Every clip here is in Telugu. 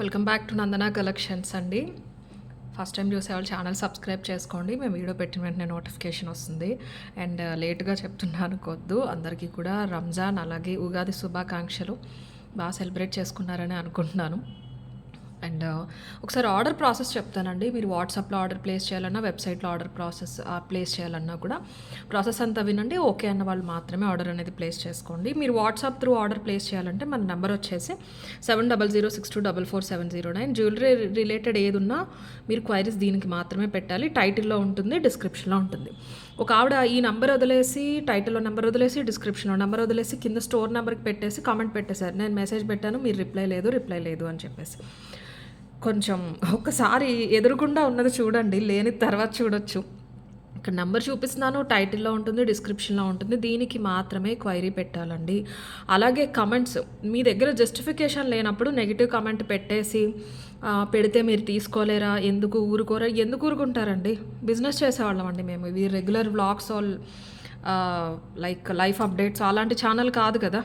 Welcome back to Nandana collections అండి. ఫస్ట్ టైం చూసేవాళ్ళు ఛానల్ సబ్స్క్రైబ్ చేసుకోండి. మేము వీడియో పెట్టిన వెంటనే నోటిఫికేషన్ వస్తుంది. అండ్ లేట్గా చెప్తున్నాను కొద్దు అందరికీ కూడా రంజాన్ అలాగే ఉగాది శుభాకాంక్షలు. బాగా సెలబ్రేట్ చేసుకున్నారని అనుకుంటున్నాను. అండ్ ఒకసారి ఆర్డర్ ప్రాసెస్ చెప్తానండి. మీరు వాట్సాప్లో ఆర్డర్ ప్లేస్ చేయాలన్నా, వెబ్సైట్లో ఆర్డర్ ప్లేస్ చేయాలన్నా కూడా ప్రాసెస్ అంతా వినండి. ఓకే అన్న వాళ్ళు మాత్రమే ఆర్డర్ అనేది ప్లేస్ చేసుకోండి. మీరు వాట్సాప్ త్రూ ఆర్డర్ ప్లేస్ చేయాలంటే మన నెంబర్ వచ్చేసి 7006244709. జ్యువెలరీ రిలేటెడ్ ఏది ఉన్నా మీరు క్వైరీస్ దీనికి మాత్రమే పెట్టాలి. టైటిల్లో ఉంటుంది, డిస్క్రిప్షన్లో ఉంటుంది. ఒక ఆవిడ ఈ నెంబర్ వదిలేసి, టైటిల్లో నెంబర్ వదిలేసి, డిస్క్రిప్షన్లో నెంబర్ వదిలేసి, కింద స్టోర్ నెంబర్కి పెట్టేసి కామెంట్ పెట్టేశారు. నేను మెసేజ్ పెట్టాను, మీరు రిప్లై లేదు అని చెప్పేసి. కొంచెం ఒక్కసారి ఎదురుగుండా ఉన్నది చూడండి, లేని తర్వాత చూడొచ్చు. ఇక్కడ నెంబర్ చూపిస్తున్నాను, టైటిల్లో ఉంటుంది, డిస్క్రిప్షన్లో ఉంటుంది. దీనికి మాత్రమే క్వైరీ పెట్టాలండి. అలాగే కమెంట్స్, మీ దగ్గర జస్టిఫికేషన్ లేనప్పుడు నెగిటివ్ కమెంట్ పెట్టేసి పెడితే మీరు తీసుకోలేరా, ఎందుకు ఊరుకుంటారండి? బిజినెస్ చేసేవాళ్ళం అండి మేము. ఇవి regular vlogs like life updates అలాంటి ఛానల్ కాదు కదా.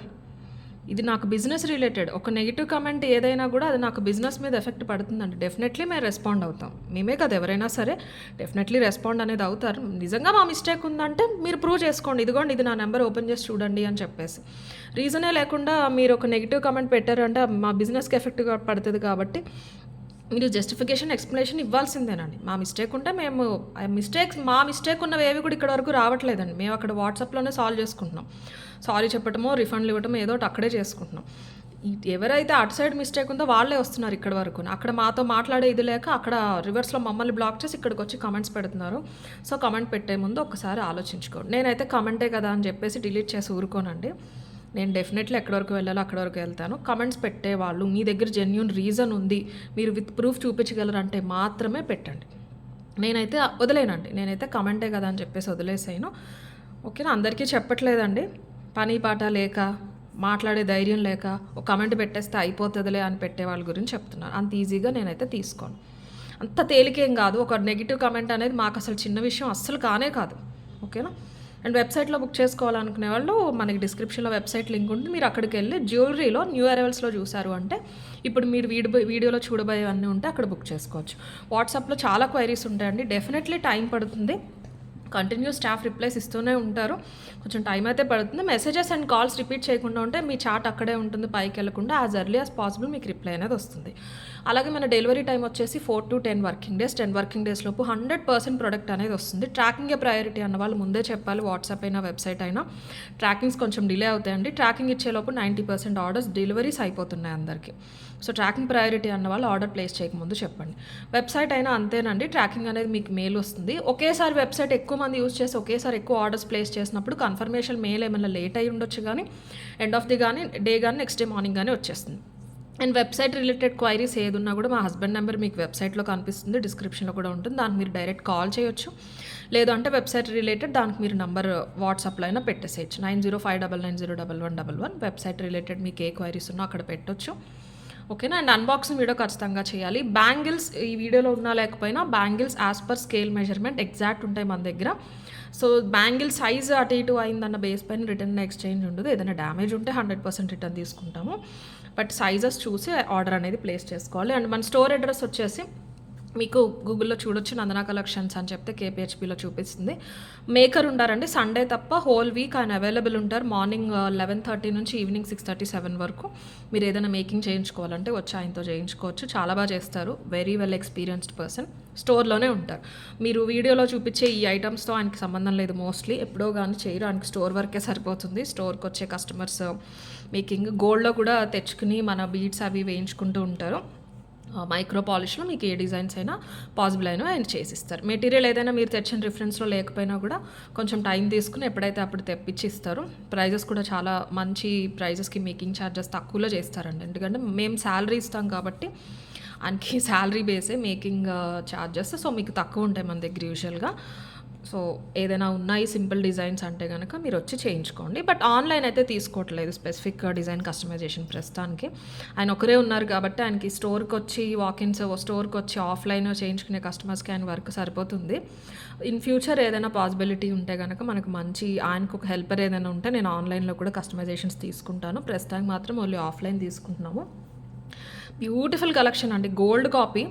ఇది నాకు బిజినెస్ రిలేటెడ్. ఒక నెగిటివ్ కమెంట్ ఏదైనా కూడా అది నాకు బిజినెస్ మీద ఎఫెక్ట్ పడుతుందండి. డెఫినెట్లీ మేము రెస్పాండ్ అవుతాం. మేమే కదా, ఎవరైనా సరే డెఫినెట్లీ రెస్పాండ్ అనేది అవుతారు. నిజంగా మా మిస్టేక్ ఉందంటే మీరు ప్రూవ్ చేసుకోండి, ఇదిగోండి ఇది నా నెంబర్ ఓపెన్ చేసి చూడండి అని చెప్పేసి. రీజనే లేకుండా మీరు ఒక నెగిటివ్ కమెంట్ పెట్టారంటే మా బిజినెస్కి ఎఫెక్ట్ పడుతుంది. కాబట్టి మీరు జస్టిఫికేషన్, ఎక్స్ప్లెనేషన్ ఇవ్వాల్సిందేనండి. మా మిస్టేక్ ఉంటే మేము మా మిస్టేక్ ఉన్నవి ఏవి కూడా ఇక్కడ వరకు రావట్లేదండి. మేము అక్కడ వాట్సాప్లోనే సాల్వ్ చేసుకుంటున్నాం. సారీ చెప్పటమో, రిఫండ్లు ఇవ్వటమో ఏదో ఒకటి అక్కడే చేసుకుంటున్నాం. ఎవరైతే అటు సైడ్ మిస్టేక్ ఉందో వాళ్ళే వస్తున్నారు ఇక్కడ వరకు. అక్కడ మాతో మాట్లాడే ఇది లేక అక్కడ రివర్స్లో మమ్మల్ని బ్లాక్ చేసి ఇక్కడికి వచ్చి కమెంట్స్ పెడుతున్నారు. సో కమెంట్ పెట్టే ముందు ఒకసారి ఆలోచించుకోండి. నేనైతే కమెంటే కదా అని చెప్పేసి డిలీట్ చేసి ఊరుకోనండి. నేను డెఫినెట్లీ ఎక్కడి వరకు వెళ్ళాలో అక్కడి వరకు వెళ్తాను. కమెంట్స్ పెట్టేవాళ్ళు మీ దగ్గర జెన్యూన్ రీజన్ ఉంది, మీరు విత్ ప్రూఫ్ చూపించగలరంటే మాత్రమే పెట్టండి. నేనైతే వదిలేనండి. నేనైతే కమెంటే కదా అని చెప్పేసి వదిలేసాను. ఓకేనా? అందరికీ చెప్పట్లేదండి. పని పాట లేక, మాట్లాడే ధైర్యం లేక ఒక కమెంట్ పెట్టేస్తే అయిపోతుందిలే అని పెట్టే వాళ్ళ గురించి చెప్తున్నాను. అంత ఈజీగా నేనైతే తీసుకోను. అంత తేలికేం కాదు. ఒక నెగిటివ్ కమెంట్ అనేది మాకు అసలు చిన్న విషయం అస్సలు కానే కాదు. ఓకేనా? అండ్ వెబ్సైట్లో బుక్ చేసుకోవాలనుకునే వాళ్ళు మనకి డిస్క్రిప్షన్లో వెబ్సైట్ లింక్ ఉంటుంది. మీరు అక్కడికి వెళ్ళి జ్యువెలరీలో న్యూ అరైవల్స్లో చూసారు అంటే ఇప్పుడు మీరు వీడియోలో చూడబోయేవన్నీ ఉంటే అక్కడ బుక్ చేసుకోవచ్చు. వాట్సాప్లో చాలా క్వైరీస్ ఉంటాయండి. డెఫినెట్లీ టైం పడుతుంది. కంటిన్యూస్ స్టాఫ్ రిప్లైస్ ఇస్తూనే ఉంటారు. కొంచెం టైం అయితే పడుతుంది. మెసేజెస్ అండ్ కాల్స్ రిపీట్ చేయకుండా ఉంటే మీ చాట్ అక్కడే ఉంటుంది, పైకి వెళ్ళకుండా యాజ్ ఎర్లీ యాజ్ పాసిబుల్ మీకు రిప్లై అనేది వస్తుంది. అలాగే మన డెలివరీ టైం వచ్చేసి 4 to 10 working days. 10 working days లోపు 100% ప్రొడక్ట్ అనేది వస్తుంది. ట్రాకింగే ప్రయారిటీ అన్న వాళ్ళు ముందే చెప్పాలి. వాట్సాప్ అయినా, వెబ్సైట్ అయినా ట్రాకింగ్స్ కొంచెం డిలే అవుతాయండి. ట్రాకింగ్ ఇచ్చేలోపు 90% ఆర్డర్స్ డెలివరీస్ అయిపోతున్నాయి అందరికీ. సో ట్రాకింగ్ ప్రయారిటీ అన్న వాళ్ళు ఆర్డర్ ప్లేస్ చేయకముందు చెప్పండి. వెబ్సైట్ అయినా అంతేనండి. ట్రాకింగ్ అనేది మీకు మెయిల్ వస్తుంది. ఒకేసారి వెబ్సైట్ ఎక్కువ మంది యూజ్ చేసి ఒకేసారి ఎక్కువ ఆర్డర్స్ ప్లేస్ చేసినప్పుడు కన్ఫర్మేషన్ మెయిల్ ఏమైనా లేట్ అయ్యి ఉండొచ్చు, కానీ ఎండ్ ఆఫ్ ది కానీ డే కానీ నెక్స్ట్ డే మార్నింగ్ కానీ వచ్చేస్తుంది. అండ్ వెబ్సైట్ రిలేటెడ్ క్వైరీస్ ఏది ఉన్నా కూడా మా హస్బెండ్ నెంబర్ మీకు వెబ్సైట్లో కనిపిస్తుంది, డిస్క్రిప్షన్లో కూడా ఉంటుంది. దానికి మీరు డైరెక్ట్ కాల్ చేయొచ్చు. లేదు అంటే వెబ్సైట్ రిలేటెడ్ దానికి మీరు నంబర్ వాట్సాప్లో అయినా పెట్టేసేయచ్చు. 9059901111. వెబ్సైట్ రిలేటెడ్ మీకు ఏ క్వైరీస్ ఉన్నా అక్కడ పెట్టొచ్చు. ఓకేనా? అండ్ అన్బాక్సింగ్ వీడియో ఖచ్చితంగా చేయాలి. బ్యాంగిల్స్ ఈ వీడియోలో ఉన్నా లేకపోయినా bangles as per scale measurement exact ఉంటాయి మన దగ్గర. సో బ్యాంగిల్ సైజ్ అటు ఇటు అయిందన్న బేస్ పైన రిటర్న్ ఎక్స్చేంజ్ ఉండదు. ఏదైనా డ్యామేజ్ ఉంటే 100% రిటర్న్ తీసుకుంటాము. బట్ సైజెస్ చూసి ఆర్డర్ అనేది ప్లేస్ చేసుకోవాలి. అండ్ మన స్టోర్ అడ్రస్ వచ్చేసి మీకు గూగుల్లో చూడొచ్చు, నందన కలెక్షన్స్ అని చెప్తే KPHPలో చూపిస్తుంది. మేకర్ ఉండారండి. సండే తప్ప హోల్ వీక్ ఆయన అవైలబుల్ ఉంటారు. మార్నింగ్ 11:30 నుంచి ఈవినింగ్ 6:37 వరకు. మీరు ఏదైనా మేకింగ్ చేయించుకోవాలంటే వచ్చి ఆయనతో చేయించుకోవచ్చు. చాలా బాగా చేస్తారు. Very well experienced person. స్టోర్లోనే ఉంటారు. మీరు వీడియోలో చూపించే ఈ ఐటమ్స్తో ఆయనకి సంబంధం లేదు. మోస్ట్లీ ఎప్పుడో కానీ చేయరు. ఆయనకి స్టోర్ వర్కే సరిపోతుంది. స్టోర్కి వచ్చే కస్టమర్స్ మేకింగ్ గోల్డ్లో కూడా తెచ్చుకుని మన బీడ్స్ అవి వేయించుకుంటూ ఉంటారు. మైక్రో పాలిష్లో మీకు ఏ డిజైన్స్ అయినా పాసిబుల్ అయినా ఆయన చేసిస్తారు. మెటీరియల్ ఏదైనా మీరు తెచ్చిన రిఫరెన్స్లో లేకపోయినా కూడా కొంచెం టైం తీసుకుని ఎప్పుడైతే అప్పుడు తెప్పించి ఇస్తారు. ప్రైజెస్ కూడా చాలా మంచి ప్రైజెస్కి మేకింగ్ ఛార్జెస్ తక్కువలో చేస్తారండి. ఎందుకంటే మేము శాలరీ ఇస్తాం కాబట్టి ఆయనకి శాలరీ బేసే మేకింగ్ ఛార్జెస్. సో మీకు తక్కువ ఉంటాయి మన దగ్గర యూజువల్గా. సో ఏదైనా ఉన్నాయి సింపుల్ డిజైన్స్ అంటే కనుక మీరు వచ్చి చేయించుకోండి. బట్ ఆన్లైన్ అయితే తీసుకోవట్లేదు స్పెసిఫిక్ డిజైన్ కస్టమైజేషన్ ప్రస్తుతానికి. ఆయన ఒకరే ఉన్నారు కాబట్టి ఆయనకి స్టోర్కి వచ్చి స్టోర్కి వచ్చి ఆఫ్లైన్ చేయించుకునే కస్టమర్స్కి ఆయన వర్క్ సరిపోతుంది. ఇన్ ఫ్యూచర్ ఏదైనా పాసిబిలిటీ ఉంటే కనుక మనకు మంచి ఆయనకు ఒక హెల్పర్ ఏదైనా ఉంటే నేను ఆన్లైన్లో కూడా కస్టమైజేషన్స్ తీసుకుంటాను. ప్రస్తుతానికి మాత్రం ఓన్లీ ఆఫ్లైన్ తీసుకుంటున్నాము. బ్యూటిఫుల్ కలెక్షన్ అండి. Gold copy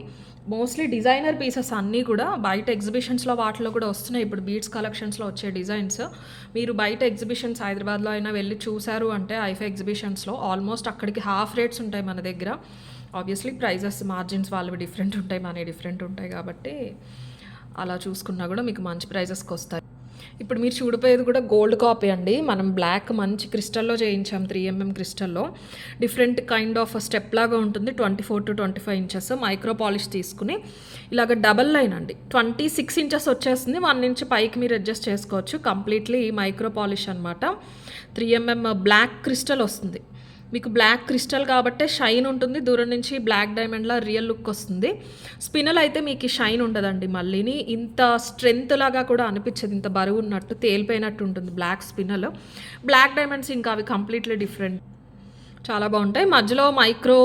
mostly designer pieces అన్నీ కూడా బయట ఎగ్జిబిషన్స్లో వాటిలో కూడా వస్తున్నాయి. ఇప్పుడు బీట్స్ కలెక్షన్స్లో వచ్చే డిజైన్స్ మీరు బయట ఎగ్జిబిషన్స్ హైదరాబాద్లో అయినా వెళ్ళి చూసారు అంటే ఐఫై ఎగ్జిబిషన్స్లో ఆల్మోస్ట్ అక్కడికి హాఫ్ రేట్స్ ఉంటాయి మన దగ్గర. ఆబ్వియస్లీ ప్రైజెస్ మార్జిన్స్ వాళ్ళవి డిఫరెంట్ ఉంటాయి, మనవి డిఫరెంట్ ఉంటాయి కాబట్టి అలా చూసుకున్నా కూడా మీకు మంచి ప్రైజెస్కి వస్తాయి. ఇప్పుడు మీరు చూడిపోయేది కూడా గోల్డ్ కాపీ అండి. మనం బ్లాక్ మంచి క్రిస్టల్లో చేయించాం, 3mm క్రిస్టల్లో. డిఫరెంట్ కైండ్ ఆఫ్ స్టెప్ లాగా ఉంటుంది. 24 to 25 ఇంచెస్ మైక్రో పాలిష్ తీసుకుని ఇలాగ డబల్ లైన్ అండి. 26 ఇంచెస్ వచ్చేస్తుంది. 1 ఇంచ్ పైకి మీరు అడ్జస్ట్ చేసుకోవచ్చు. కంప్లీట్లీ మైక్రో పాలిష్ అనమాట. 3mm బ్లాక్ క్రిస్టల్ వస్తుంది మీకు. బ్లాక్ క్రిస్టల్ కాబట్టే షైన్ ఉంటుంది. దూరం నుంచి బ్లాక్ డైమండ్లా రియల్ లుక్ వస్తుంది. స్పినల్ అయితే మీకు షైన్ ఉండదండి. మళ్ళీని ఇంత స్ట్రెంత్ లాగా కూడా అనిపించదు, ఇంత బరువు ఉన్నట్టు తేలిపోయినట్టు ఉంటుంది బ్లాక్ స్పినల్. బ్లాక్ డైమండ్స్ ఇంకా అవి కంప్లీట్లీ డిఫరెంట్, చాలా బాగుంటాయి. మధ్యలో మైక్రో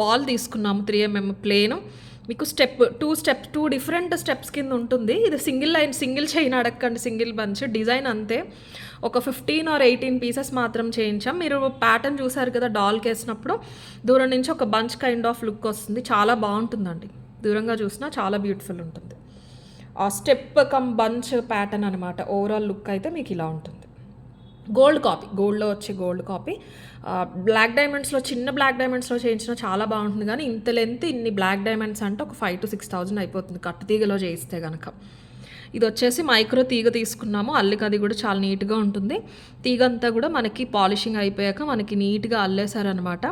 బాల్ తీసుకున్నాము 3mm ప్లేన్. మీకు టూ డిఫరెంట్ స్టెప్స్ కింద ఉంటుంది. ఇది సింగిల్ లైన్, సింగిల్ చైన్ అడగండి, సింగిల్ బంచ్ డిజైన్ అంతే. ఒక 15 or 18 పీసెస్ మాత్రం చేయించాం. మీరు ప్యాటర్న్ చూసారు కదా డాల్కి వేసినప్పుడు, దూరం నుంచి ఒక బంచ్ కైండ్ ఆఫ్ లుక్ వస్తుంది. చాలా బాగుంటుందండి, దూరంగా చూసినా చాలా బ్యూటిఫుల్ ఉంటుంది. ఆ స్టెప్ కమ్ బంచ్ ప్యాటర్న్ అనమాట. ఓవరాల్ లుక్ అయితే మీకు ఇలా ఉంటుంది. గోల్డ్ కాపీ, గోల్డ్లో వచ్చే గోల్డ్ కాపీ. బ్లాక్ డైమండ్స్లో, చిన్న బ్లాక్ డైమండ్స్లో చేయించినా చాలా బాగుంటుంది. కానీ ఇంత లెంత్ ఇన్ని బ్లాక్ డైమండ్స్ అంటే ఒక 5,000 to 6,000 అయిపోతుంది కట్టు తీగలో చేయిస్తే కనుక. ఇది వచ్చేసి మైక్రో తీగ తీసుకున్నాము. అల్లిక అది కూడా చాలా నీట్గా ఉంటుంది. తీగ అంతా కూడా మనకి పాలిషింగ్ అయిపోయాక మనకి నీట్గా అల్లేసారనమాట.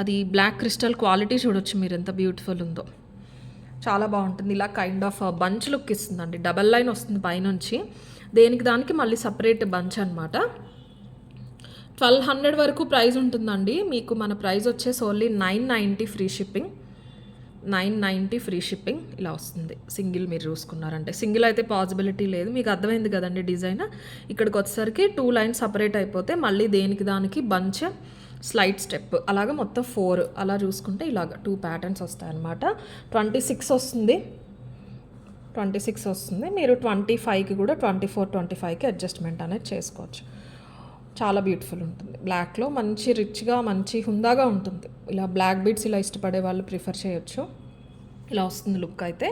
అది బ్లాక్ క్రిస్టల్ క్వాలిటీ చూడొచ్చు మీరు ఎంత బ్యూటిఫుల్ ఉందో. చాలా బాగుంటుంది. ఇలా కైండ్ ఆఫ్ బంచ్ లుక్ ఇస్తుందండి. డబల్ లైన్ వస్తుంది పైనుంచి, దేనికి దానికి మళ్ళీ సపరేట్ బంచ్ అనమాట. 1200 వరకు ప్రైస్ ఉంటుందండి. మీకు మన ప్రైస్ వచ్చేసి only 990 free shipping. 990 free shipping ఇలా వస్తుంది. సింగిల్ మీరు చూసుకున్నారంటే, సింగిల్ అయితే పాసిబిలిటీ లేదు. మీకు అర్థమైంది కదండి డిజైన్. ఇక్కడికి వచ్చేసరికి 2 లైన్స్ సపరేట్ అయిపోతే మళ్ళీ దేనికి దానికి బంచ్, స్లైడ్ స్టెప్, అలాగా మొత్తం 4 అలా చూసుకుంటే ఇలాగ 2 ప్యాటర్న్స్ వస్తాయి అన్నమాట. 26 వస్తుంది, 26 వస్తుంది. మీరు 25కి కూడా 24, 25కి అడ్జస్ట్మెంట్ అనేది చేసుకోవచ్చు. చాలా బ్యూటిఫుల్ ఉంటుంది. బ్లాక్లో మంచి రిచ్గా, మంచి హుందాగా ఉంటుంది. ఇలా బ్లాక్ బీడ్స్ ఇలా ఇష్టపడే వాళ్ళు ప్రిఫర్ చేయొచ్చు. ఇలా వస్తుంది లుక్ అయితే.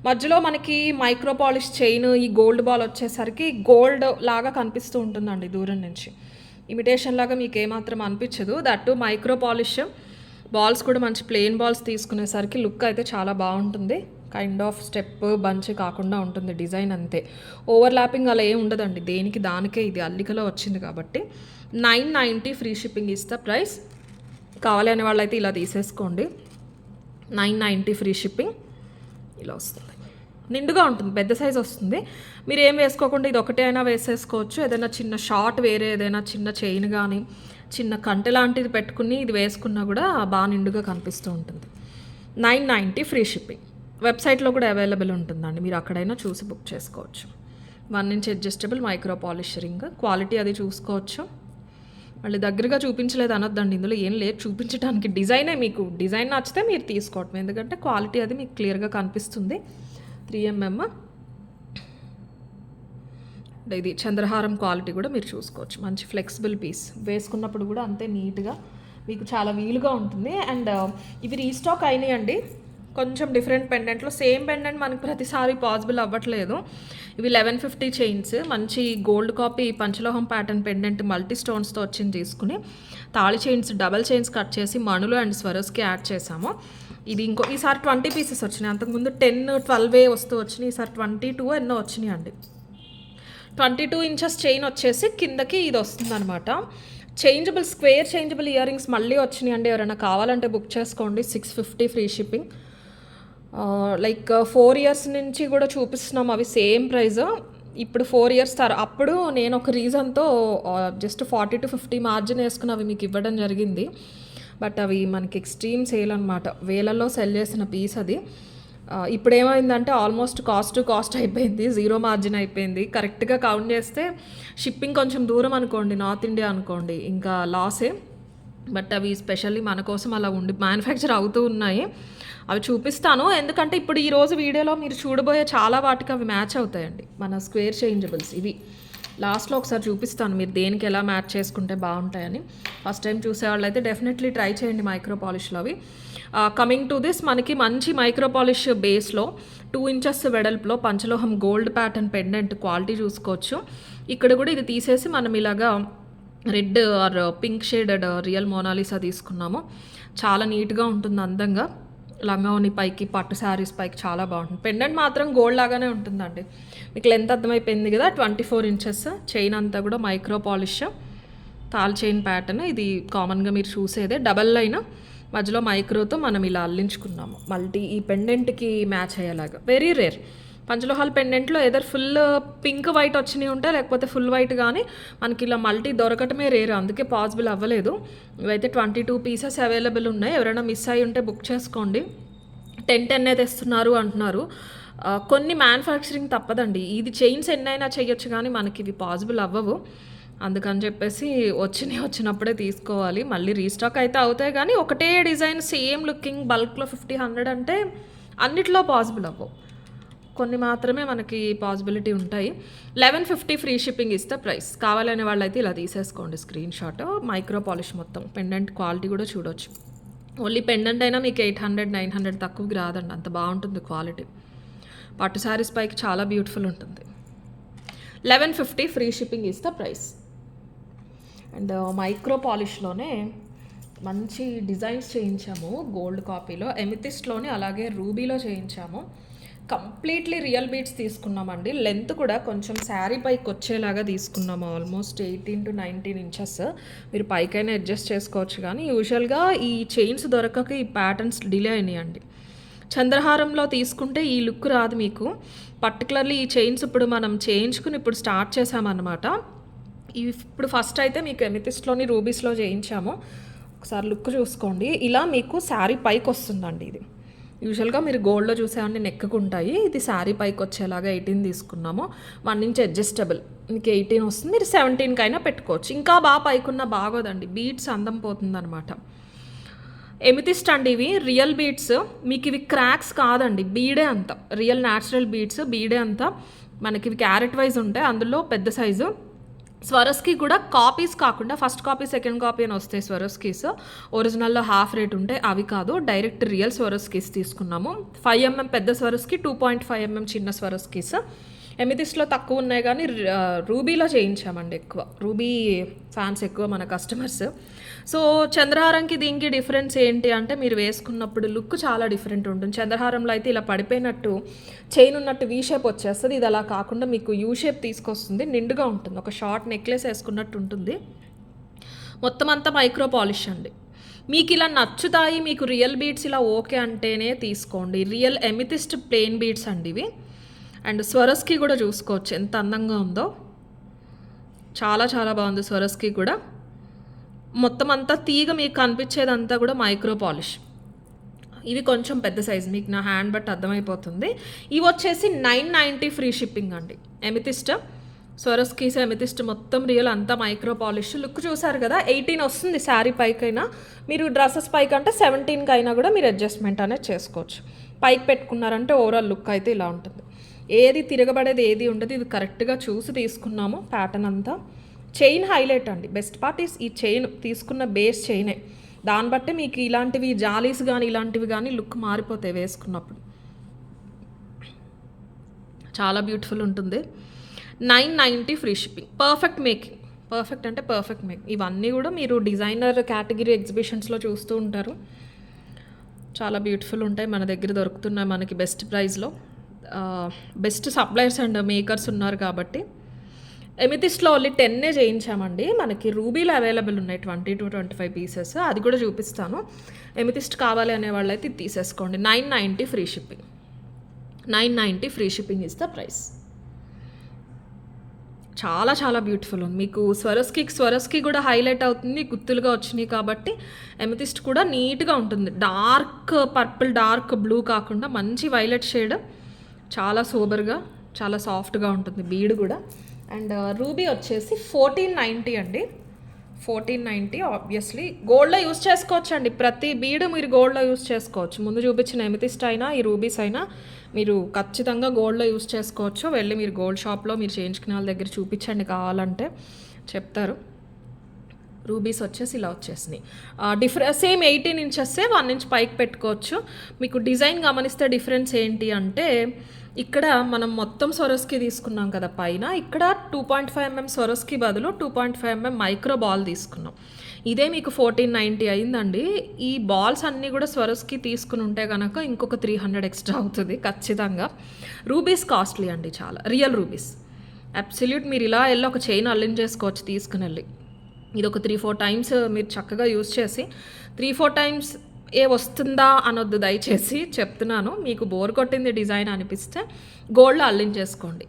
మధ్యలో మనకి మైక్రో పాలిష్ చైన్, ఈ గోల్డ్ బాల్ వచ్చేసరికి గోల్డ్ లాగా కనిపిస్తూ ఉంటుందండి దూరం నుంచి. ఇమిటేషన్ లాగా మీకు ఏమాత్రం అనిపించదు. దట్టు మైక్రో పాలిష్ బాల్స్ కూడా మంచి ప్లెయిన్ బాల్స్ తీసుకునేసరికి లుక్ అయితే చాలా బాగుంటుంది. కైండ్ ఆఫ్ స్టెప్ బంచ్ కాకుండా ఉంటుంది డిజైన్ అంతే. ఓవర్లాపింగ్ అలా ఏం ఉండదండి, దేనికి దానికే. ఇది అల్లికలో వచ్చింది కాబట్టి 990 ఫ్రీ షిప్పింగ్ ఇస్తా ప్రైస్. కావాలి అనే వాళ్ళైతే ఇలా తీసేసుకోండి. 990 ఫ్రీ షిప్పింగ్ ఇలా వస్తుంది. నిండుగా ఉంటుంది, పెద్ద సైజ్ వస్తుంది. మీరు ఏం వేసుకోకుండా ఇది ఒకటే అయినా వేసేసుకోవచ్చు. ఏదైనా చిన్న షార్ట్, వేరే ఏదైనా చిన్న చైన్ కానీ చిన్న కంటె లాంటిది పెట్టుకుని ఇది వేసుకున్నా కూడా బాగా నిండుగా కనిపిస్తూ ఉంటుంది. 990 ఫ్రీ షిప్పింగ్. వెబ్సైట్లో కూడా అవైలబుల్ ఉంటుందండి, మీరు అక్కడైనా చూసి బుక్ చేసుకోవచ్చు. 1 inch adjustable micro polish ring, quality అది చూసుకోవచ్చు. మళ్ళీ దగ్గరగా చూపించలేదు అనొద్దండి, ఇందులో ఏం లేదు చూపించడానికి. డిజైనే, మీకు డిజైన్ నచ్చితే మీరు తీసుకోవటం, ఎందుకంటే క్వాలిటీ అది మీకు క్లియర్గా కనిపిస్తుంది. 3mm ఇది చంద్రహారం క్వాలిటీ కూడా మీరు చూసుకోవచ్చు. మంచి ఫ్లెక్సిబుల్ పీస్, వేసుకున్నప్పుడు కూడా అంతే నీట్గా మీకు చాలా వీలుగా ఉంటుంది. అండ్ ఇవి రీస్టాక్ అయినాయండి. కొంచెం డిఫరెంట్ పెండెంట్లో, సేమ్ పెండెంట్ మనకు ప్రతిసారి పాసిబుల్ అవ్వట్లేదు. ఇవి 1150 చైన్స్, మంచి గోల్డ్ కాపీ పంచలోహం ప్యాటర్న్ పెండెంట్ మల్టీ స్టోన్స్తో వచ్చింది తీసుకుని, తాళి చైన్స్, డబల్ చైన్స్ కట్ చేసి మణులు అండ్ స్వరస్కి యాడ్ చేసాము. ఇది ఈసారి 20 పీసెస్ వచ్చినాయి. అంతకుముందు 10, 12 వస్తూ వచ్చినాయి. ఈసారి 22 ఎన్నో వచ్చినాయి అండి. 22 ఇంచెస్ చైన్ వచ్చేసి కిందకి ఇది వస్తుంది అనమాట. Changeable, square changeable ear rings మళ్ళీ వచ్చినాయి అండి. ఎవరైనా కావాలంటే బుక్ చేసుకోండి. 650 ఫ్రీ షిప్పింగ్. లైక్ 4 years నుంచి కూడా చూపిస్తున్నాం, అవి సేమ్ ప్రైస్. ఇప్పుడు 4 years అప్పుడు నేను ఒక రీజన్తో జస్ట్ 40 to 50 మార్జిన్ వేసుకుని అవి మీకు ఇవ్వడం జరిగింది. బట్ అవి మనకి ఎక్స్ట్రీమ్ సేల్ అనమాట, వేలల్లో సెల్ చేసిన పీస్ అది. ఇప్పుడు ఏమైందంటే ఆల్మోస్ట్ కాస్ట్ అయిపోయింది, 0 మార్జిన్ అయిపోయింది. కరెక్ట్గా కౌంట్ చేస్తే షిప్పింగ్ కొంచెం దూరం అనుకోండి, నార్త్ ఇండియా అనుకోండి, ఇంకా లాసే. బట్ అవి స్పెషల్లీ మన కోసం అలా మ్యానుఫ్యాక్చర్ అవుతూ ఉన్నాయి. అవి చూపిస్తాను, ఎందుకంటే ఇప్పుడు ఈరోజు వీడియోలో మీరు చూడబోయే చాలా వాటికి అవి మ్యాచ్ అవుతాయండి, మన స్క్వేర్ చేంజబుల్స్. ఇవి లాస్ట్లో ఒకసారి చూపిస్తాను మీరు దేనికి ఎలా మ్యాచ్ చేసుకుంటే బాగుంటాయని. ఫస్ట్ టైం చూసేవాళ్ళు అయితే డెఫినెట్లీ ట్రై చేయండి మైక్రో పాలిష్లో. అవి కమింగ్ టు దిస్ మనకి మంచి మైక్రో పాలిష్ బేస్లో 2 ఇంచెస్ వెడల్పులో పంచలోహం గోల్డ్ ప్యాటర్న్ పెండెంట్ క్వాలిటీ చూసుకోవచ్చు. ఇక్కడ కూడా ఇది తీసేసి మనం ఇలాగా red or pink shaded real Mona Lisa తీసుకున్నాము. చాలా నీట్గా ఉంటుంది, అందంగా. లంగావోని పైకి పట్టు శారీస్ పైకి చాలా బాగుంటుంది. పెండెంట్ మాత్రం గోల్డ్ లాగానే ఉంటుందండి. మీకు లెంత్ అర్థమైపోయింది కదా, 24 ఇంచెస్. చైన్ అంతా కూడా మైక్రో పాలిష్ తాల్ చైన్ ప్యాటర్న్. ఇది కామన్గా మీరు చూసేదే. డబల్ లైన్ మధ్యలో మైక్రోతో మనం ఇలా అల్లించుకున్నాము. మల్టీ ఈ పెండెంట్కి మ్యాచ్ అయ్యేలాగా. వెరీ రేర్ పంచలోహాల పెండెంట్లో ఏదర్ ఫుల్ పింక్ వైట్ వచ్చినాయి ఉంటాయి, లేకపోతే ఫుల్ వైట్. కానీ మనకి ఇలా మల్టీ దొరకటమే రేర్, అందుకే పాసిబుల్ అవ్వలేదు. ఇవైతే 22 పీసెస్ అవైలబుల్ ఉన్నాయి. ఎవరైనా మిస్ అయ్యి ఉంటే బుక్ చేసుకోండి. 10 తెస్తున్నారు అంటున్నారు. కొన్ని మ్యానుఫ్యాక్చరింగ్ తప్పదండి. ఇది చైన్స్ ఎన్నైనా చేయొచ్చు, కానీ మనకి ఇవి పాసిబుల్ అవ్వవు. అందుకని చెప్పేసి వచ్చినప్పుడే తీసుకోవాలి. మళ్ళీ రీస్టాక్ అయితే అవుతాయి, కానీ ఒకటే డిజైన్ సేమ్ లుకింగ్ బల్క్లో 50-100 అంటే అన్నిట్లో పాసిబుల్ అవ్వవు. కొన్ని మాత్రమే మనకి పాసిబిలిటీ ఉంటాయి. 1150 ఫ్రీ షిప్పింగ్ ఇస్తే ప్రైస్. కావాలనే వాళ్ళైతే ఇలా తీసేసుకోండి స్క్రీన్ షాట్. మైక్రో పాలిష్ మొత్తం. పెండెంట్ క్వాలిటీ కూడా చూడొచ్చు. ఓన్లీ పెండెంట్ అయినా మీకు 800-900 తక్కువకి రాదండి, అంత బాగుంటుంది క్వాలిటీ. పట్టు శారీస్ పైకి చాలా బ్యూటిఫుల్ ఉంటుంది. 1150 ఫ్రీ షిప్పింగ్ ఇస్తే ప్రైస్. అండ్ మైక్రో పాలిష్లోనే మంచి డిజైన్స్ చేయించాము. గోల్డ్ కాపీలో, ఎమితిస్ట్లోని, అలాగే రూబీలో చేయించాము. కంప్లీట్లీ రియల్ బీడ్స్ తీసుకున్నామండి. లెంత్ కూడా కొంచెం శారీ పైకి వచ్చేలాగా తీసుకున్నాము. Almost 18-19 inches. మీరు పైకైనా అడ్జస్ట్ చేసుకోవచ్చు, కానీ యూజువల్గా ఈ చైన్స్ దొరకక ఈ ప్యాటర్న్స్ డిలే అయినాయండి. చంద్రహారంలో తీసుకుంటే ఈ లుక్ రాదు మీకు. పర్టికులర్లీ ఈ చైన్స్ ఇప్పుడు మనం చేయించుకుని ఇప్పుడు స్టార్ట్ చేసామన్నమాట. ఇప్పుడు ఫస్ట్ అయితే మీకు ఎమితిస్ట్లోని రూబీస్లో చేయించాము. ఒకసారి లుక్ చూసుకోండి. ఇలా మీకు శారీ పైకి వస్తుందండి. ఇది యూజువల్గా మీరు గోల్డ్లో చూసేవన్నీ నెక్కుకుంటాయి. ఇది శారీ పైకి వచ్చేలాగా 18 తీసుకున్నాము. 1 ఇంచ్ అడ్జస్టబుల్. మీకు 18 వస్తుంది, మీరు 17 అయినా పెట్టుకోవచ్చు. ఇంకా బాగా పైకున్న బాగోదండి, బీడ్స్ అందం పోతుందన్నమాట. ఎమితిస్ట్ అండి ఇవి రియల్ బీడ్స్. మీకు ఇవి క్రాక్స్ కాదండి, బీడే అంతా రియల్ న్యాచురల్ బీడ్స్. బీడే అంతా మనకి ఇవి క్యారెట్ వైజ్ ఉంటాయి, అందులో పెద్ద సైజు. స్వరస్కి కూడా కాపీస్ కాకుండా ఫస్ట్ కాపీ సెకండ్ కాపీ అని వస్తాయి స్వరస్కీస్. ఒరిజినల్లో హాఫ్ రేట్ ఉంటాయి, అవి కాదు. డైరెక్ట్ రియల్ స్వరస్కీస్ తీసుకున్నాము. 5mm పెద్ద స్వరస్కి, 2.5mm చిన్న స్వరస్కీస్. ఎమితిస్ట్లో తక్కువ ఉన్నాయి, కానీ రూబీలో చేయించామండి ఎక్కువ. రూబీ ఫ్యాన్స్ ఎక్కువ మన కస్టమర్స్. సో చంద్రహారంకి దీనికి డిఫరెన్స్ ఏంటి అంటే, మీరు వేసుకున్నప్పుడు లుక్ చాలా డిఫరెంట్ ఉంటుంది. చంద్రహారంలో అయితే ఇలా పడిపోయినట్టు చైన్ ఉన్నట్టు వీ షేప్ వచ్చేస్తుంది. ఇది అలా కాకుండా మీకు యూ షేప్ తీసుకొస్తుంది, నిండుగా ఉంటుంది. ఒక షార్ట్ నెక్లెస్ వేసుకున్నట్టు ఉంటుంది. మొత్తం అంతా మైక్రో పాలిష్ అండి. మీకు ఇలా నచ్చుతాయి, మీకు రియల్ బీడ్స్ ఇలా ఓకే అంటేనే తీసుకోండి. రియల్ ఎమితిస్ట్ ప్లెయిన్ బీడ్స్ అండి ఇవి. అండ్ స్వరస్కి కూడా చూసుకోవచ్చు ఎంత అందంగా ఉందో. చాలా చాలా బాగుంది స్వరస్కి కూడా. మొత్తం అంతా తీగ మీకు కనిపించేదంతా కూడా మైక్రో పాలిష్. ఇవి కొంచెం పెద్ద సైజు, మీకు నా హ్యాండ్ బట్ అర్థమైపోతుంది. ఇవి వచ్చేసి 990 ఫ్రీ షిప్పింగ్ అండి. ఎమితిస్ట్ స్వరస్కీస్, ఎమితిస్ట్ మొత్తం రియల్ అంతా మైక్రో పాలిష్. లుక్ చూసారు కదా, 18 వస్తుంది శారీ పైకైనా. మీరు డ్రెస్సెస్ పైకి అంటే 17 అయినా కూడా మీరు అడ్జస్ట్మెంట్ అనేది చేసుకోవచ్చు. పైకి పెట్టుకున్నారంటే ఓవరాల్ లుక్ అయితే ఇలా ఉంటుంది. ఏది తిరగబడేది ఏది ఉండదు. ఇది కరెక్ట్గా చూసి తీసుకున్నాము ప్యాటర్న్ అంతా. చైన్ హైలైట్ అండి. బెస్ట్ పార్ట్ ఈస్ ఈ చైన్ తీసుకున్న బేస్ చైనే. దాన్ని బట్టి మీకు ఇలాంటివి జాలీస్ కానీ ఇలాంటివి కానీ లుక్ మారిపోతాయి వేసుకున్నప్పుడు. చాలా బ్యూటిఫుల్ ఉంటుంది. 990 free shipping. Perfect making. Perfect అంటే పర్ఫెక్ట్ మేకింగ్. ఇవన్నీ కూడా మీరు డిజైనర్ కేటగిరీ ఎగ్జిబిషన్స్లో చూస్తూ ఉంటారు. చాలా బ్యూటిఫుల్ ఉంటాయి, మన దగ్గర దొరుకుతున్నాయి మనకి బెస్ట్ ప్రైస్లో. బెస్ట్ సప్లయర్స్ అండ్ మేకర్స్ ఉన్నారు కాబట్టి. ఎమితిస్ట్లో ఓన్లీ 10 చేయించామండి. మనకి రూబీలో అవైలబుల్ ఉన్నాయి 20-25 పీసెస్. అది కూడా చూపిస్తాను. ఎమితిస్ట్ కావాలి అనే వాళ్ళైతే ఇది తీసేసుకోండి. 990 free shipping. 990 free shipping is the price. చాలా చాలా బ్యూటిఫుల్ ఉంది. మీకు స్వరస్కి కూడా హైలైట్ అవుతుంది, గుత్తులుగా వచ్చినాయి కాబట్టి. ఎమితిస్ట్ కూడా నీట్గా ఉంటుంది. డార్క్ పర్పుల్, డార్క్ బ్లూ కాకుండా మంచి వైలెట్ షేడ్. చాలా సోబర్గా, చాలా సాఫ్ట్గా ఉంటుంది బీడ్ కూడా. అండ్ రూబీ వచ్చేసి 1490 అండి. 1490 ఆబ్వియస్లీ గోల్డ్లో యూస్ చేసుకోవచ్చు అండి. ప్రతి బీడ్ మీరు గోల్డ్లో యూస్ చేసుకోవచ్చు. ముందు చూపించిన ఎమితిస్ట్ అయినా ఈ రూబీస్ అయినా మీరు ఖచ్చితంగా గోల్డ్లో యూస్ చేసుకోవచ్చు. వెళ్ళి మీరు గోల్డ్ షాప్లో మీరు చేయించుకునే వాళ్ళ దగ్గర చూపించండి, కావాలంటే చెప్తారు. రూబీస్ వచ్చేసి ఇలా వచ్చేసినాయి. సేమ్ 18 ఇంచెస్సే 1 ఇంచ్ పైకి పెట్టుకోవచ్చు. మీకు డిజైన్ గమనిస్తే డిఫరెన్స్ ఏంటి అంటే ఇక్కడ మనం మొత్తం స్వరోస్కి తీసుకున్నాం కదా పైన, ఇక్కడ 2.5 mm స్వరోస్కి బదులు 2.5 mm మైక్రో బాల్ తీసుకున్నాం. ఇదే మీకు 1490 అయిందండి. ఈ బాల్స్ అన్నీ కూడా స్వరోస్కి తీసుకుని ఉంటే కనుక ఇంకొక 300 ఎక్స్ట్రా అవుతుంది ఖచ్చితంగా. రూబీస్ కాస్ట్లీ అండి చాలా, రియల్ రూబీస్ అబ్సల్యూట్. మీరు ఇలా వెళ్ళి ఒక చైన్ అల్లిన్ చేసుకోవచ్చు తీసుకుని వెళ్ళి. ఇది ఒక 3-4 టైమ్స్ మీరు చక్కగా యూజ్ చేసి 3-4 టైమ్స్ వస్తుందా అనొద్దు దయచేసి చెప్తున్నాను. మీకు బోర్ కొట్టింది డిజైన్ అనిపిస్తే గోల్డ్లో అల్లించేసుకోండి.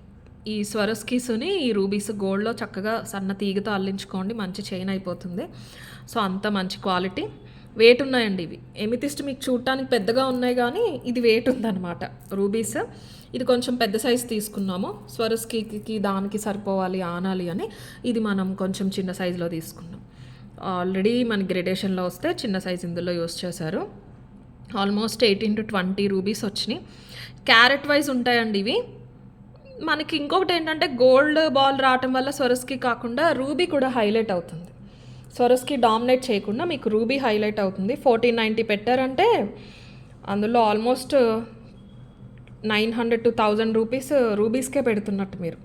ఈ స్వరస్కీస్ని ఈ రూబీస్ గోల్డ్లో చక్కగా సన్న తీగతో అల్లించుకోండి, మంచి చైన్ అయిపోతుంది. సో అంత మంచి క్వాలిటీ. వెయిట్ ఉన్నాయండి ఇవి. ఎమితిస్ట్ మీకు చూడటానికి పెద్దగా ఉన్నాయి కానీ ఇది వెయిట్ ఉందన్నమాట రూబీస్. ఇది కొంచెం పెద్ద సైజ్ తీసుకున్నాము, స్వరస్కీకి దానికి సరిపోవాలి ఆనాలి అని. ఇది మనం కొంచెం చిన్న సైజులో తీసుకున్నాం. ఆల్రెడీ మన గ్రేడేషన్లో వస్తే చిన్న సైజ్ ఇందులో యూస్ చేశారు. ఆల్మోస్ట్ 18 to 20 రూబీస్ వచ్చినాయి. క్యారెట్ వైజ్ ఉంటాయండి ఇవి. మనకి ఇంకొకటి ఏంటంటే గోల్డ్ బాల్ రావటం వల్ల స్వరస్కి కాకుండా రూబీ కూడా హైలైట్ అవుతుంది. స్వరస్కి డామినేట్ చేయకుండా మీకు రూబీ హైలైట్ అవుతుంది. 1490 పెట్టారంటే అందులో ఆల్మోస్ట్ 900 to 1000 రూపీస్ రూబీస్కే పెడుతున్నట్టు. మీరు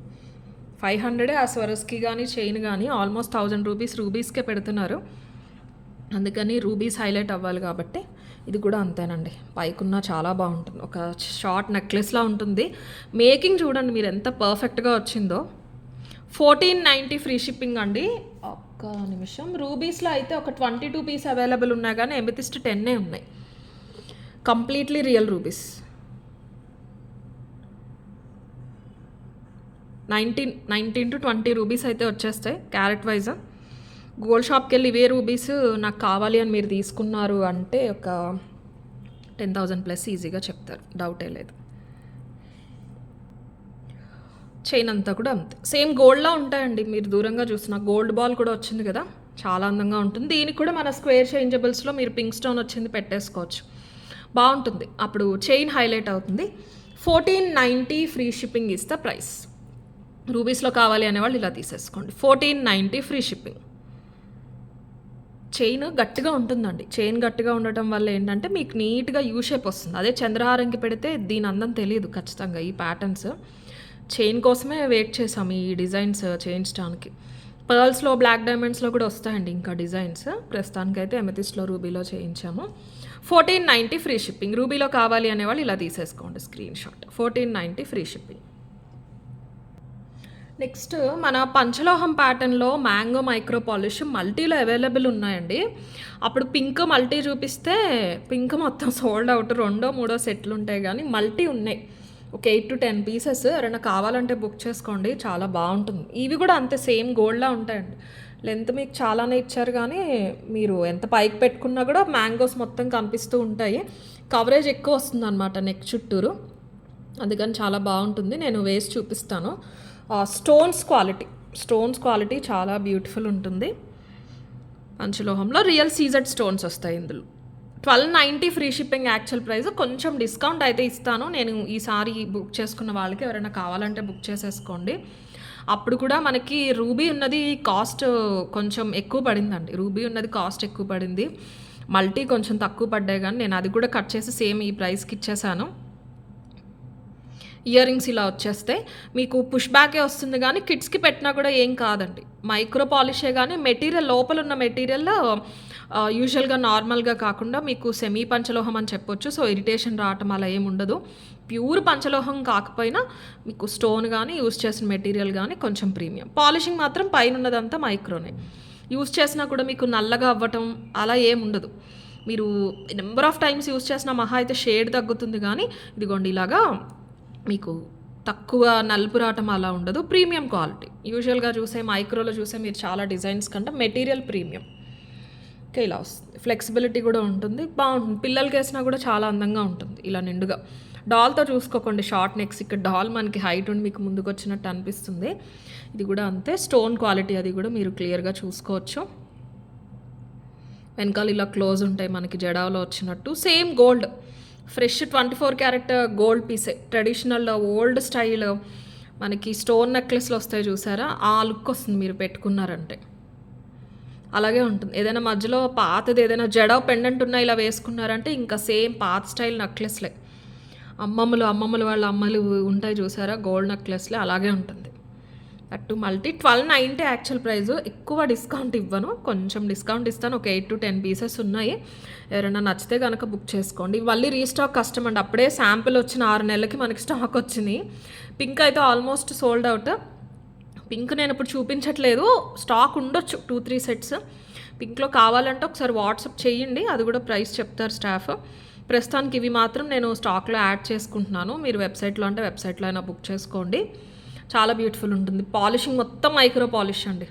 500 ఆ స్వరస్కి కానీ చైన్ కానీ ఆల్మోస్ట్ 1000 రూపీస్ రూబీస్కే పెడుతున్నారు. అందుకని రూబీస్ హైలైట్ అవ్వాలి కాబట్టి ఇది కూడా అంతేనండి. పైకున్న చాలా బాగుంటుంది, ఒక షార్ట్ నెక్లెస్లా ఉంటుంది. మేకింగ్ చూడండి మీరు ఎంత పర్ఫెక్ట్గా వచ్చిందో. 1490 ఫ్రీ షిప్పింగ్ అండి. ఒక్క నిమిషం. రూబీస్లో అయితే ఒక 22 పీస్ అవైలబుల్ ఉన్నాయి కానీ ఎమితిస్ట్ 10 ఉన్నాయి. Completely real rubies. 19 to 20 rubies అయితే వచ్చేస్తాయి క్యారెట్ వైజ్. గోల్డ్ షాప్కి వెళ్ళి ఇవే రూబీస్ నాకు కావాలి అని మీరు తీసుకున్నారు అంటే ఒక 10,000 ప్లస్ ఈజీగా చెప్తారు, డౌటే లేదు. చైన్ అంతా కూడా అంతే సేమ్ గోల్డ్లా ఉంటాయండి. మీరు దూరంగా చూసిన గోల్డ్ బాల్ కూడా వచ్చింది కదా, చాలా అందంగా ఉంటుంది. దీనికి కూడా మన స్క్వేర్ చేంజబుల్స్లో మీరు పింక్ స్టోన్ వచ్చింది పెట్టేసుకోవచ్చు, బాగుంటుంది. అప్పుడు చైన్ హైలైట్ అవుతుంది. 1490 free shipping is the price. రూబీస్లో కావాలి అనేవాళ్ళు ఇలా తీసేసుకోండి. 1490 ఫ్రీ షిప్పింగ్. చైన్ గట్టిగా ఉంటుందండి. చైన్ గట్టిగా ఉండటం వల్ల ఏంటంటే మీకు నీట్గా యూ షేప్ వస్తుంది. అదే చంద్రహారంకి పెడితే దీని అందం తెలియదు ఖచ్చితంగా. ఈ ప్యాటర్న్స్ చైన్ కోసమే వెయిట్ చేసాము ఈ డిజైన్స్ చేయించడానికి. పర్ల్స్లో బ్లాక్ డైమండ్స్లో కూడా వస్తాయండి ఇంకా డిజైన్స్. ప్రస్తుతానికైతే ఎమెథిస్ట్లో రూబీలో చేయించాము. 1490 ఫ్రీ షిప్పింగ్. రూబీలో కావాలి అనేవాళ్ళు ఇలా తీసేసుకోండి screen shot. 1490 free shipping. Next మన పంచలోహం ప్యాటర్న్లో మ్యాంగో మైక్రో పాలిష్ మల్టీలో అవైలబుల్ ఉన్నాయండి. అప్పుడు పింక్ మల్టీ చూపిస్తే పింక్ మొత్తం సోల్డ్ అవుట్, 2-3 సెట్లు ఉంటాయి కానీ మల్టీ ఉన్నాయి ఒక 8 to 10 పీసెస్. ఎవరైనా కావాలంటే బుక్ చేసుకోండి, చాలా బాగుంటుంది. ఇవి కూడా అంతే సేమ్ గోల్డ్లా ఉంటాయండి. లెంత్ మీకు చాలానే ఇచ్చారు కానీ మీరు ఎంత పైకి పెట్టుకున్నా కూడా మ్యాంగోస్ మొత్తం కనిపిస్తూ ఉంటాయి. కవరేజ్ ఎక్కువ వస్తుంది అనమాట నెక్ చుట్టూరు, అందుకని చాలా బాగుంటుంది. నేను వేసి చూపిస్తాను. స్టోన్స్ క్వాలిటీ చాలా బ్యూటిఫుల్ ఉంటుంది. పంచలోహంలో రియల్ సీజెడ్ స్టోన్స్ వస్తాయి ఇందులో. 1290 ఫ్రీ షిప్పింగ్ యాక్చువల్ ప్రైస్. కొంచెం డిస్కౌంట్ అయితే ఇస్తాను నేను ఈసారి బుక్ చేసుకున్న వాళ్ళకి. ఎవరైనా కావాలంటే బుక్ చేసేసుకోండి. అప్పుడు కూడా మనకి రూబీ ఉన్నది కాస్ట్ కొంచెం ఎక్కువ పడిందండి. రూబీ ఉన్నది కాస్ట్ ఎక్కువ పడింది, మల్టీ కొంచెం తక్కువ పడ్డాయి కానీ నేను అది కూడా కట్ చేసి సేమ్ ఈ ప్రైస్కి ఇచ్చేసాను. ఇయర్ రింగ్స్ ఇలా వచ్చేస్తే మీకు పుష్ బ్యాకే వస్తుంది కానీ కిడ్స్కి పెట్టినా కూడా ఏం కాదండి. మైక్రో పాలిషే కానీ మెటీరియల్ లోపల ఉన్న మెటీరియల్ యూజువల్గా నార్మల్గా కాకుండా మీకు సెమీ పంచలోహం అని చెప్పొచ్చు. సో ఇరిటేషన్ రావటం అలా ఏమి ఉండదు. ప్యూర్ పంచలోహం కాకపోయినా మీకు స్టోన్ కానీ యూజ్ చేసిన మెటీరియల్ కానీ కొంచెం ప్రీమియం. పాలిషింగ్ మాత్రం పైన ఉన్నదంతా మైక్రోనే. యూజ్ చేసినా కూడా మీకు నల్లగా అవ్వటం అలా ఏమి ఉండదు. మీరు నెంబర్ ఆఫ్ టైమ్స్ యూజ్ చేసిన మహా అయితే షేడ్ తగ్గుతుంది కానీ ఇదిగోండి ఇలాగా మీకు తక్కువ నలుపు రావటం అలా ఉండదు. Premium quality. యూజువల్గా చూసే మైక్రోలో చూసే మీరు చాలా డిజైన్స్ కంటే మెటీరియల్ ప్రీమియం. ఓకే, ఇలా వస్తుంది. ఫ్లెక్సిబిలిటీ కూడా ఉంటుంది, బాగుంటుంది. పిల్లలకి వేసినా కూడా చాలా అందంగా ఉంటుంది ఇలా నిండుగా. డాల్తో చూసుకోకండి, షార్ట్ నెక్స్. ఇక్కడ డాల్ మనకి హైట్ ఉండి మీకు ముందుకు వచ్చినట్టు అనిపిస్తుంది. ఇది కూడా అంతే స్టోన్ క్వాలిటీ, అది కూడా మీరు క్లియర్గా చూసుకోవచ్చు. వెనకాల ఇలా క్లోజ్ ఉంటాయి మనకి జడాలో వచ్చినట్టు. Same gold fresh 24 carat gold పీసే. ట్రెడిషనల్ ఓల్డ్ స్టైల్ మనకి స్టోన్ నెక్లెస్లు వస్తాయి చూసారా, ఆ లుక్ వస్తుంది మీరు పెట్టుకున్నారంటే. అలాగే ఉంటుంది. ఏదైనా మధ్యలో పాతది ఏదైనా జడ పెండెంట్ ఉన్నా ఇలా వేసుకున్నారంటే ఇంకా సేమ్ పాత స్టైల్ నెక్లెస్‌లే. అమ్మమ్మలు వాళ్ళ అమ్మలు ఉంటాయి చూసారా? గోల్డ్ నెక్లెస్‌లే అలాగే ఉంటుంది. అటు మల్టీ 1290 యాక్చువల్ ప్రైస్. ఎక్కువ డిస్కౌంట్ ఇవ్వను. కొంచెం డిస్కౌంట్ ఇస్తాను. ఒక 8-10 పీసెస్ ఉన్నాయి. ఎవరైనా నచ్చితే గనక బుక్ చేసుకోండి. మళ్ళీ రీస్టాక్ కష్టం అండి. అప్పుడే శాంపిల్ వచ్చిన 6 నెలలకి మనకి స్టాక్ వచ్చింది. పింక్ అయితే ఆల్మోస్ట్ సోల్డ్ అవుట్. పింక్ నేను ఇప్పుడు చూపించట్లేదు. స్టాక్ ఉండొచ్చు 2-3 సెట్స్. పింక్‌లో కావాలంటే ఒకసారి వాట్సాప్ చేయండి. అది కూడా ప్రైస్ చెప్తారు స్టాఫ్. ప్రస్తుతానికి ఇవి మాత్రం నేను స్టాక్‌లో యాడ్ చేసుకుంటున్నాను. మీరు వెబ్సైట్‌లో అంటే వెబ్సైట్‌లో అయినా బుక్ చేసుకోండి. చాలా బ్యూటిఫుల్ ఉంటుంది. పాలిషింగ్ మొత్తం మైక్రో పాలిష్ అండి.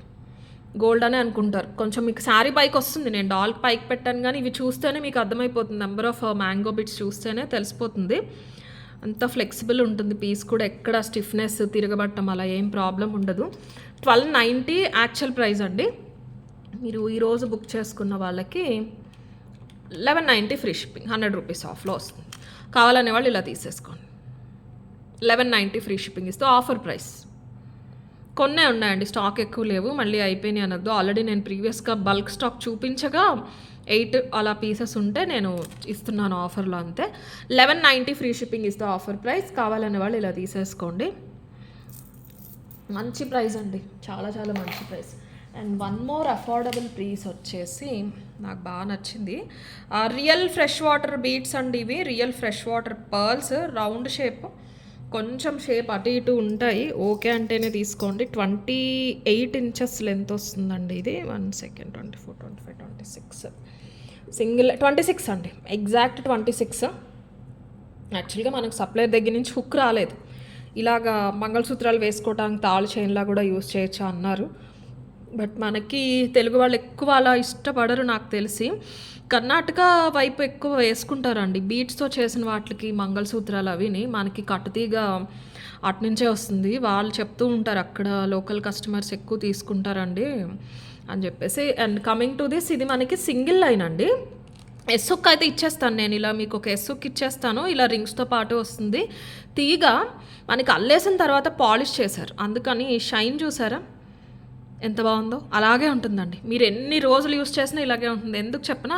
గోల్డ్ అనే అనుకుంటారు. కొంచెం మీకు శారీ పైకి వస్తుంది. నేను డాల్కి పైకి పెట్టాను కానీ ఇవి చూస్తేనే మీకు అర్థమైపోతుంది. నెంబర్ ఆఫ్ మ్యాంగో బిట్స్ చూస్తేనే తెలిసిపోతుంది. అంత ఫ్లెక్సిబుల్ ఉంటుంది. పీస్ కూడా ఎక్కడ స్టిఫ్నెస్ తిరగబట్టం అలా ఏం ప్రాబ్లం ఉండదు. 1290 యాక్చువల్ ప్రైస్ అండి. మీరు ఈరోజు బుక్ చేసుకున్న వాళ్ళకి 1190 ఫ్రీ షిప్పింగ్, 100 రూపీస్ ఆఫ్లో వస్తుంది. కావాలనే వాళ్ళు ఇలా తీసేసుకోండి. 1190 ఫ్రీ షిప్పింగ్ ఇస్తూ ఆఫర్ ప్రైస్. కొన్నే ఉన్నాయండి, స్టాక్ ఎక్కువ లేవు. మళ్ళీ అయిపోయినాయి అనొద్దు. ఆల్రెడీ నేను ప్రీవియస్గా బల్క్ స్టాక్ చూపించగా 8 అలా పీసెస్ ఉంటే నేను ఇస్తున్నాను ఆఫర్లో అంతే. 1190 ఫ్రీ షిప్పింగ్ ఇస్తూ ఆఫర్ ప్రైస్. కావాలనే వాళ్ళు ఇలా తీసేసుకోండి. మంచి ప్రైస్ అండి, చాలా చాలా మంచి price. And one more affordable price వచ్చేసి నాకు బాగా నచ్చింది. రియల్ ఫ్రెష్ వాటర్ బీట్స్ అండి ఇవి. Real fresh water pearls, round shape, కొంచెం షేప్ అటు ఇటు ఉంటాయి. ఓకే అంటేనే తీసుకోండి. 28 ఇంచెస్ లెంత్ వస్తుందండి ఇది. 1 సెకండ్, 24, 25, 26 సింగిల్ 26 అండి, ఎగ్జాక్ట్ 26. యాక్చువల్గా మనకు సప్లైర్ దగ్గర నుంచి హుక్ రాలేదు. ఇలాగా మంగళసూత్రాలు వేసుకోవడానికి తాళు చైన్లా కూడా యూస్ చేయొచ్చు అన్నారు. బట్ మనకి తెలుగు వాళ్ళు ఎక్కువ అలా ఇష్టపడరు నాకు తెలిసి. కర్ణాటక వైపు ఎక్కువ వేసుకుంటారండి బీట్స్తో చేసిన వాటికి మంగళసూత్రాలు అవిని. మనకి కట్టుతీగ అటు నుంచే వస్తుంది. వాళ్ళు చెప్తూ ఉంటారు అక్కడ లోకల్ కస్టమర్స్ ఎక్కువ తీసుకుంటారండి అని చెప్పేసి. అండ్ కమింగ్ టు దిస్, ఇది మనకి సింగిల్ లైన్ అండి. ఎస్సుక్ అయితే ఇచ్చేస్తాను నేను. ఇలా మీకు ఒక ఎస్సుక్ ఇచ్చేస్తాను. ఇలా రింగ్స్తో పాటు వస్తుంది. తీగ మనకి అల్లేసిన తర్వాత పాలిష్ చేశారు, అందుకని షైన్ చూసారా ఎంత బాగుందో. అలాగే ఉంటుందండి. మీరు ఎన్ని రోజులు యూస్ చేసినా ఇలాగే ఉంటుంది. ఎందుకు చెప్పనా,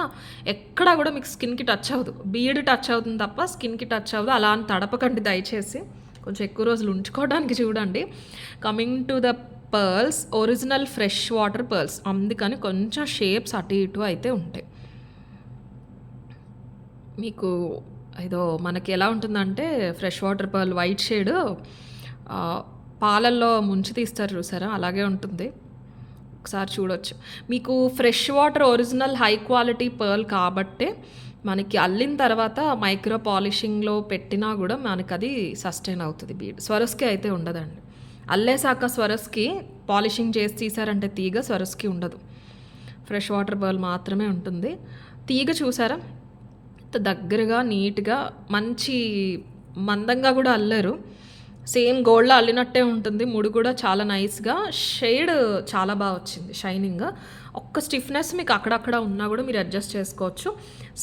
ఎక్కడా కూడా మీకు స్కిన్కి టచ్ అవ్వదు. బీడ్ టచ్ అవుతుంది తప్ప స్కిన్కి టచ్ అవ్వదు. అలా అని తడపకండి దయచేసి. కొంచెం ఎక్కువ రోజులు ఉంచుకోవడానికి చూడండి. Coming to the pearls, original fresh water pearls, అందుకని కొంచెం షేప్స్ అటు ఇటు అయితే ఉంటాయి. మీకు ఏదో మనకి ఎలా ఉంటుందంటే fresh water pearl white shade పాలల్లో ముంచి తీస్తారు చూసారా, అలాగే ఉంటుంది. ఒకసారి చూడొచ్చు. మీకు fresh water original high quality pearl కాబట్టే మనకి అల్లిన తర్వాత మైక్రో పాలిషింగ్లో పెట్టినా కూడా మనకి అది సస్టైన్ అవుతుంది. బీడ్ స్వరస్కి అయితే ఉండదండి. అల్లేసాక స్వరస్కి పాలిషింగ్ చేసి తీసారంటే తీగ స్వరస్కి ఉండదు. ఫ్రెష్ వాటర్ పర్ల్ మాత్రమే ఉంటుంది. తీగ చూసారా దగ్గరగా నీట్గా మంచి మందంగా కూడా అల్లారు. సేమ్ గోల్డ్లో అల్లినట్టే ఉంటుంది. ముడి కూడా చాలా నైస్గా, షేడ్ చాలా బాగా వచ్చింది, షైనింగ్. ఒక్క స్టిఫ్నెస్ మీకు అక్కడక్కడ ఉన్నా కూడా మీరు అడ్జస్ట్ చేసుకోవచ్చు.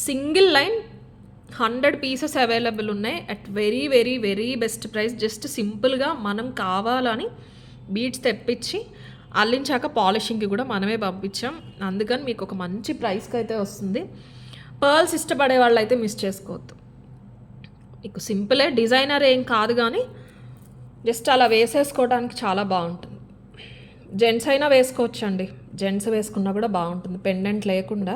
సింగిల్ లైన్ 100 పీసెస్ అవైలబుల్ ఉన్నాయి at very very very best price. Just సింపుల్గా మనం కావాలని బీడ్స్ తెప్పించి అల్లించాక పాలిషింగ్కి కూడా మనమే పంపించాం. అందుకని మీకు ఒక మంచి ప్రైస్కి అయితే వస్తుంది. పర్ల్స్ ఇష్టపడే వాళ్ళు అయితే మిస్ చేసుకోవద్దు. మీకు సింపులే, డిజైనర్ ఏం కాదు కానీ జస్ట్ అలా వేసేసుకోవడానికి చాలా బాగుంటుంది. జెంట్స్ అయినా వేసుకోవచ్చండి. జెంట్స్ వేసుకున్నా కూడా బాగుంటుంది. పెండెంట్ లేకుండా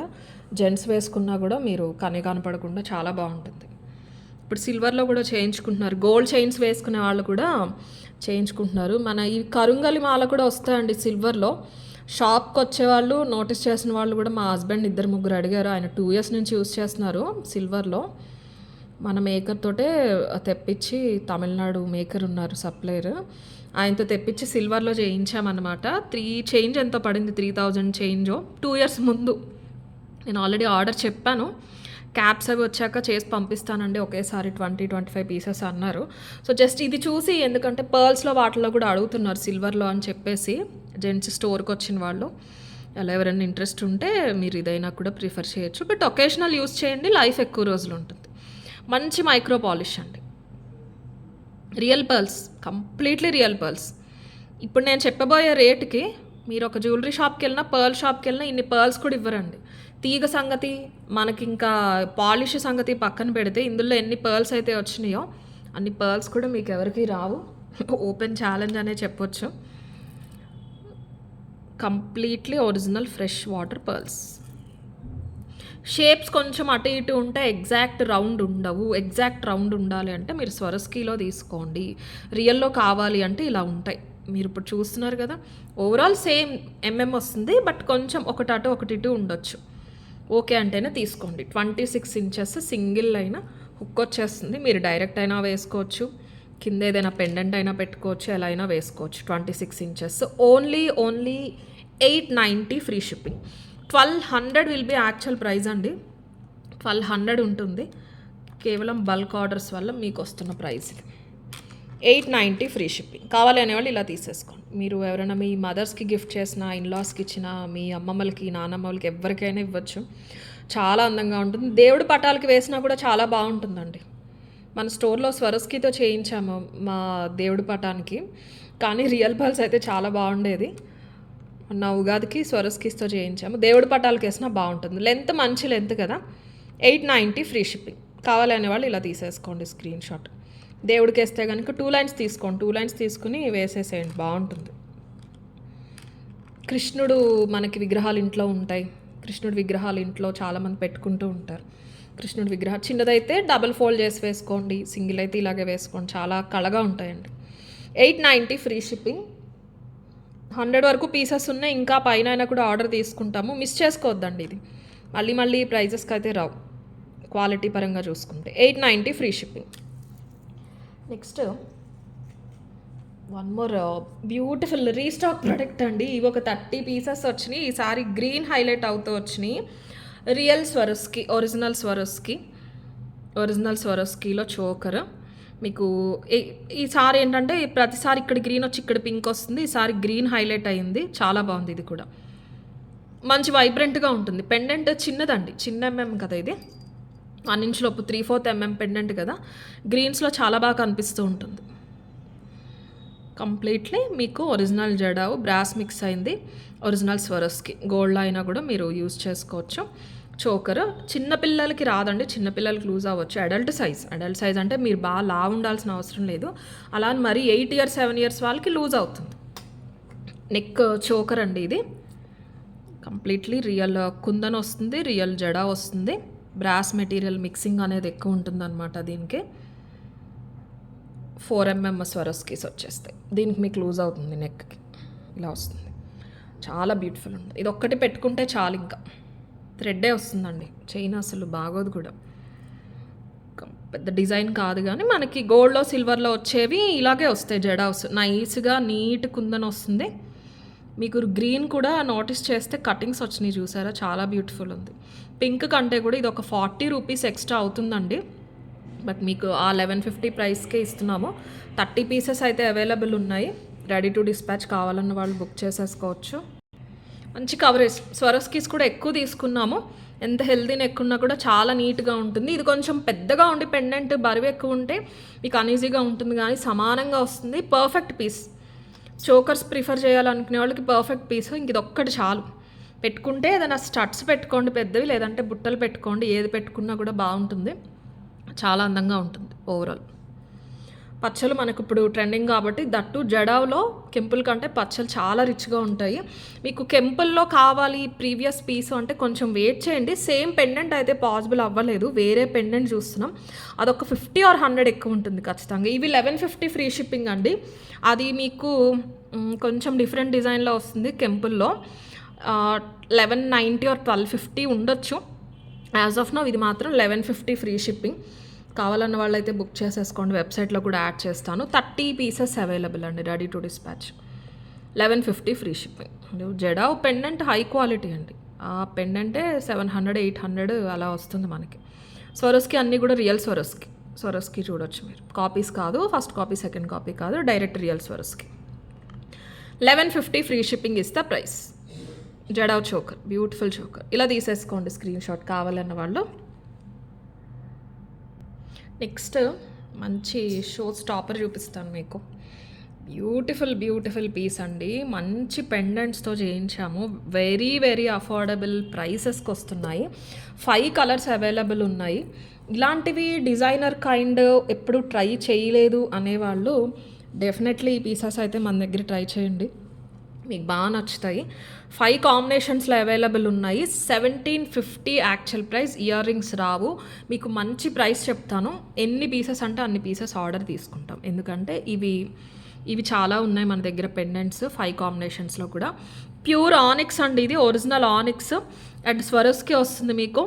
జెంట్స్ వేసుకున్నా కూడా మీరు కనపడకుండా చాలా బాగుంటుంది. ఇప్పుడు సిల్వర్లో కూడా చేయించుకుంటున్నారు. గోల్డ్ చైన్స్ వేసుకునే వాళ్ళు కూడా చేయించుకుంటున్నారు. మన ఈ కరుంగలి మాల కూడా వస్తాయండి సిల్వర్లో. షాప్కి వచ్చేవాళ్ళు, నోటీస్ చేసిన వాళ్ళు కూడా మా హస్బెండ్ 2-3 అడిగారు. ఆయన 2 years నుంచి యూస్ చేస్తున్నారు సిల్వర్లో. మన మేకర్ తోటే తెప్పించి, తమిళనాడు మేకర్ ఉన్నారు సప్లైర్, ఆయనతో తెప్పించి సిల్వర్లో చేయించామన్నమాట. 3 చేంజ్ ఎంతో పడింది, 3000 చేంజో. 2 years ముందు నేను ఆల్రెడీ ఆర్డర్ చెప్పాను. క్యాప్స్ అవి వచ్చాక చేసి పంపిస్తానండి ఒకేసారి 20-25 పీసెస్ అన్నారు. సో జస్ట్ ఇది చూసి, ఎందుకంటే పర్ల్స్లో వాటిలో కూడా అడుగుతున్నారు సిల్వర్లో అని చెప్పేసి జెంట్స్ స్టోర్కి వచ్చిన వాళ్ళు. అలా ఎవరైనా ఇంట్రెస్ట్ ఉంటే మీరు ఇదైనా కూడా ప్రిఫర్ చేయొచ్చు. బట్ ఒకేషనల్ యూస్ చేయండి, లైఫ్ ఎక్కువ రోజులు ఉంటుంది. మంచి మైక్రో పాలిష్ అండి. Real pearls, completely real pearls. ఇప్పుడు నేను చెప్పబోయే రేటుకి మీరు ఒక జ్యువెలరీ షాప్కి వెళ్ళినా, పర్ల్ షాప్కి వెళ్ళినా ఇన్ని పర్ల్స్ కూడా ఇవ్వరండి. తీగ సంగతి, మనకి ఇంకా పాలిష్ సంగతి పక్కన పెడితే ఇందులో ఎన్ని పర్ల్స్ అయితే వచ్చినాయో అన్ని పర్ల్స్ కూడా మీకు ఎవరికి రావు. ఓపెన్ ఛాలెంజ్ అనే చెప్పొచ్చు. Completely original fresh water pearls. Shapes కొంచెం అటు ఇటు ఉంటే ఎగ్జాక్ట్ రౌండ్ ఉండవు. ఎగ్జాక్ట్ రౌండ్ ఉండాలి అంటే మీరు స్వరస్కీలో తీసుకోండి. రియల్లో కావాలి అంటే ఇలా ఉంటాయి. మీరు ఇప్పుడు చూస్తున్నారు కదా, ఓవరాల్ సేమ్ వస్తుంది, బట్ కొంచెం ఒకటి అటు ఒకటి ఇటు ఉండొచ్చు. ఓకే అంటేనే తీసుకోండి. 26 ఇంచెస్ సింగిల్ అయినా హుక్ వచ్చేస్తుంది. మీరు డైరెక్ట్ అయినా వేసుకోవచ్చు, కింద ఏదైనా పెండెంట్ అయినా పెట్టుకోవచ్చు, ఎలా అయినా వేసుకోవచ్చు. 26 inches only 890 free shipping. 1200 will be actual price అండి. 1200 ఉంటుంది. కేవలం బల్క్ ఆర్డర్స్ వల్ల మీకు వస్తున్న ప్రైస్ ఇది. 890 ఫ్రీ షిప్పింగ్. కావాలి అనేవాళ్ళు ఇలా తీసేసుకోండి. మీరు ఎవరైనా మీ మదర్స్కి గిఫ్ట్ చేసిన, ఇన్లాస్కి ఇచ్చిన, మీ అమ్మమ్మలకి, నానమ్మలకి ఎవరికైనా ఇవ్వచ్చు. చాలా అందంగా ఉంటుంది. దేవుడి పటాలకి వేసినా కూడా చాలా బాగుంటుందండి. మన స్టోర్లో స్వరస్కీతో చేయించాము మా దేవుడి పటానికి, కానీ రియల్ పర్ల్స్ అయితే చాలా బాగుండేది. నా ఉగాదికి స్వరస్కీస్తో చేయించాము. దేవుడి పటాలకి వేసినా బాగుంటుంది. లెంత్ మంచి లెంత్ కదా. 890 ఫ్రీ షిప్పింగ్. కావాలి అనేవాళ్ళు ఇలా తీసేసుకోండి స్క్రీన్ షాట్. దేవుడికి వేస్తే కనుక 2 లైన్స్ తీసుకోండి. 2 లైన్స్ తీసుకుని వేసేసేయండి, బాగుంటుంది. కృష్ణుడు మనకి విగ్రహాలు ఇంట్లో ఉంటాయి. కృష్ణుడి విగ్రహాలు ఇంట్లో చాలామంది పెట్టుకుంటూ ఉంటారు. కృష్ణుడి విగ్రహం చిన్నదైతే డబుల్ ఫోల్డ్ చేసి వేసుకోండి, సింగిల్ అయితే ఇలాగే వేసుకోండి. చాలా కళగా ఉంటాయండి. 890 ఫ్రీ షిప్పింగ్. 100 వరకు పీసెస్ ఉన్నాయి. ఇంకా పైన అయినా కూడా ఆర్డర్ తీసుకుంటాము. మిస్ చేసుకోవద్దండి. ఇది మళ్ళీ ప్రైజెస్కి అయితే రావు, క్వాలిటీ పరంగా చూసుకుంటే. 890 free shipping. Next one more beautiful restock product అండి. ఇవి ఒక 30 పీసెస్ వచ్చినాయి. ఈసారి గ్రీన్ హైలైట్ అవుతూ వచ్చినాయి. రియల్ స్వరస్కి, ఒరిజినల్ స్వరస్కీలో చోకర్. మీకు ఈసారి ఏంటంటే ప్రతిసారి ఇక్కడ గ్రీన్ వచ్చి ఇక్కడ పింక్ వస్తుంది. ఈసారి గ్రీన్ హైలైట్ అయ్యింది. చాలా బాగుంది. ఇది కూడా మంచి వైబ్రెంట్గా ఉంటుంది. పెండెంట్ చిన్నదండి, చిన్న కదా ఇది. 1 ఇంచ్ లోపు 3/4 పెండెంట్ కదా. గ్రీన్స్లో చాలా బాగా కనిపిస్తూ ఉంటుంది. కంప్లీట్లీ మీకు ఒరిజినల్ జడావు, బ్రాస్ మిక్స్ అయింది. ఒరిజినల్ స్వరస్కి గోల్డ్ అయినా కూడా మీరు యూజ్ చేసుకోవచ్చు. చోకర్ చిన్నపిల్లలకి రాదండి, చిన్నపిల్లలకి లూజ్ అవ్వచ్చు. అడల్ట్ సైజ్ అంటే మీరు బాగా లావు ఉండాల్సిన అవసరం లేదు. అలా అని మరి 8 ఇయర్స్ 7 ఇయర్స్ వాళ్ళకి లూజ్ అవుతుంది. నెక్ చోకర్ అండి ఇది. కంప్లీట్లీ రియల్ కుందన్ వస్తుంది, రియల్ జడా వస్తుంది. బ్రాస్ మెటీరియల్ మిక్సింగ్ అనేది ఎక్కువ ఉంటుంది అనమాట దీనికి. 4 స్వరస్కీస్ వచ్చేస్తాయి. దీనికి మీకు లూజ్ అవుతుంది, నెక్కి ఇలా వస్తుంది. చాలా బ్యూటిఫుల్ ఉంది. ఇది ఒక్కటి పెట్టుకుంటే చాలు, ఇంకా థ్రెడ్డే వస్తుందండి. చైన్ అసలు బాగోదు కూడా. పెద్ద డిజైన్ కాదు, కానీ మనకి గోల్డ్లో సిల్వర్లో వచ్చేవి ఇలాగే వస్తాయి. జడాస్ నైస్గా నీట్ కుందన్ వస్తుంది. మీకు గ్రీన్ కూడా నోటీస్ చేస్తే కటింగ్స్ వచ్చినాయి చూసారా, చాలా బ్యూటిఫుల్ ఉంది. పింక్ కంటే కూడా ఇది ఒక 40 రూపీస్ ఎక్స్ట్రా అవుతుందండి. బట్ మీకు ఆ 1150 ప్రైస్కే ఇస్తున్నాము. 30 పీసెస్ అయితే అవైలబుల్ ఉన్నాయి. రెడీ టు డిస్పాచ్ కావాలన్న వాళ్ళు బుక్ చేసేసుకోవచ్చు. మంచి కవరేజ్. స్వరస్కీస్ కూడా ఎక్కువ తీసుకున్నాము. ఎంత హెల్దీ నెక్ ఉన్నా కూడా చాలా నీట్గా ఉంటుంది. ఇది కొంచెం పెద్దగా ఉండి పెండెంట్ బరువు ఎక్కువ ఉంటే మీకు అనీజీగా ఉంటుంది, కానీ సమానంగా వస్తుంది. Perfect piece. చోకర్స్ ప్రిఫర్ చేయాలనుకునే వాళ్ళకి పర్ఫెక్ట్ పీస్. ఇంక ఇది ఒక్కటి చాలు. పెట్టుకుంటే ఏదైనా స్టడ్స్ పెట్టుకోండి పెద్దవి, లేదంటే బుట్టలు పెట్టుకోండి. ఏది పెట్టుకున్నా కూడా బాగుంటుంది, చాలా అందంగా ఉంటుంది. ఓవరాల్ పచ్చలు మనకు ఇప్పుడు ట్రెండింగ్ కాబట్టి, దట్టు జడావులో కెంపుల్ కంటే పచ్చలు చాలా రిచ్గా ఉంటాయి. మీకు కెంపుల్లో కావాలి ప్రీవియస్ పీస్ అంటే కొంచెం వెయిట్ చేయండి. సేమ్ పెండెంట్ అయితే పాసిబుల్ అవ్వలేదు, వేరే పెండెంట్ చూస్తున్నాం. అదొక 50 or 100 ఎక్కువ ఉంటుంది ఖచ్చితంగా. ఇవి 1150 ఫ్రీ షిప్పింగ్ అండి. అది మీకు కొంచెం డిఫరెంట్ డిజైన్లో వస్తుంది. కెంపుల్లో 1190 or 1250 ఉండొచ్చు. యాజ్ ఆఫ్ నౌ ఇది మాత్రం 1150 ఫ్రీ షిప్పింగ్. కావాలన్న వాళ్ళైతే బుక్ చేసేసుకోండి. వెబ్సైట్లో కూడా యాడ్ చేస్తాను. 30 పీసెస్ అవైలబుల్ అండి, ready to dispatch. 1150 free shipping. Jadau pendant high quality అండి. ఆ పెండెంటే 700 800 అలా వస్తుంది మనకి. స్వరస్కి అన్నీ కూడా రియల్ స్వరస్కి చూడొచ్చు మీరు. కాపీస్ కాదు, ఫస్ట్ కాపీ సెకండ్ కాపీ కాదు, direct real Swarovski. 1150 free shipping ఇస్తే price. Jadau choker, beautiful choker. ఇలా తీసేసుకోండి స్క్రీన్ షాట్ కావాలన్న వాళ్ళు. నెక్స్ట్ మంచి షో స్టాపర్ చూపిస్తాను మీకు. బ్యూటిఫుల్ బ్యూటిఫుల్ పీస్ అండి. మంచి పెండెంట్స్తో చేయించాము. వెరీ వెరీ అఫోర్డబుల్ ప్రైసెస్కి వస్తున్నాయి. 5 కలర్స్ అవైలబుల్ ఉన్నాయి. ఇలాంటివి డిజైనర్ కైండ్ ఎప్పుడు ట్రై చేయలేదు అనేవాళ్ళు డెఫినెట్లీ ఈ పీసెస్ అయితే మన దగ్గర ట్రై చేయండి, మీకు బాగా నచ్చుతాయి. 5 కాంబినేషన్స్లో అవైలబుల్ ఉన్నాయి. 1750 యాక్చువల్ ప్రైస్. ఇయర్ రింగ్స్ రావు. మీకు మంచి ప్రైస్ చెప్తాను. ఎన్ని పీసెస్ అంటే అన్ని పీసెస్ ఆర్డర్ తీసుకుంటాం, ఎందుకంటే ఇవి చాలా ఉన్నాయి మన దగ్గర పెండెంట్స్ 5 కాంబినేషన్స్లో కూడా. ప్యూర్ ఆనిక్స్ అండి, ఇది ఒరిజినల్ ఆనిక్స్. అండ్ స్వరస్కి వస్తుంది మీకు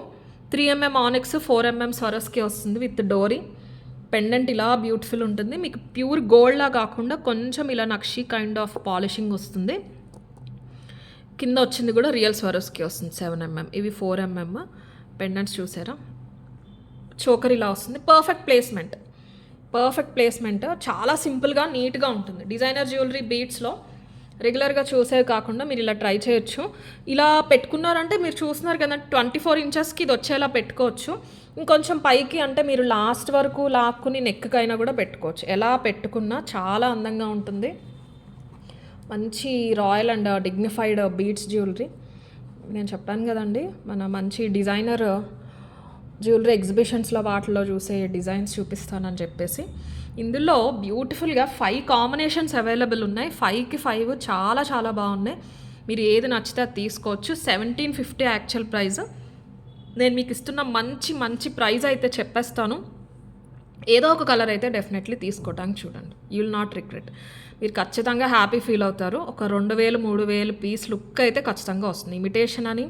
3mm ఆనిక్స్, 4mm స్వరస్కి వస్తుంది విత్ డోరీ. పెండెంట్ ఇలా బ్యూటిఫుల్ ఉంటుంది. మీకు ప్యూర్ గోల్డ్లా కాకుండా కొంచెం ఇలా నక్షి కైండ్ ఆఫ్ పాలిషింగ్ వస్తుంది. కింద వచ్చింది కూడా రియల్ స్వరస్కి వస్తుంది 7mm. ఇవి 4mm పెండెంట్స్. చూసారా, చోకర్ ఇలా వస్తుంది. Perfect placement. చాలా సింపుల్గా నీట్గా ఉంటుంది. డిజైనర్ జ్యువెలరీ బీట్స్లో రెగ్యులర్గా చూసేవి కాకుండా మీరు ఇలా ట్రై చేయొచ్చు. ఇలా పెట్టుకున్నారంటే మీరు చూస్తున్నారు కదా 24 ఇంచెస్కి ఇది వచ్చేలా పెట్టుకోవచ్చు. ఇంకొంచెం పైకి అంటే మీరు లాస్ట్ వరకు లాక్కుని నెక్కకైనా కూడా పెట్టుకోవచ్చు. ఎలా పెట్టుకున్నా చాలా అందంగా ఉంటుంది. మంచి royal and dignified beats jewellery. నేను చెప్పాను కదండి, మన మంచి డిజైనర్ జ్యువెలరీ ఎగ్జిబిషన్స్లో వాటిలో చూసే డిజైన్స్ చూపిస్తానని చెప్పేసి. ఇందులో బ్యూటిఫుల్గా 5 కాంబినేషన్స్ అవైలబుల్ ఉన్నాయి. 5కి 5 చాలా చాలా బాగున్నాయి. మీరు ఏది నచ్చితే అది తీసుకోవచ్చు. 1750 యాక్చువల్ ప్రైస్. నేను మీకు ఇస్తున్న మంచి ప్రైస్ అయితే చెప్పేస్తాను. ఏదో ఒక కలర్ అయితే డెఫినెట్లీ తీసుకోవడానికి చూడండి. You will not regret. మీరు ఖచ్చితంగా హ్యాపీ ఫీల్ అవుతారు. ఒక 2000-3000 పీస్ లుక్ అయితే ఖచ్చితంగా వస్తుంది. ఇమిటేషన్ అని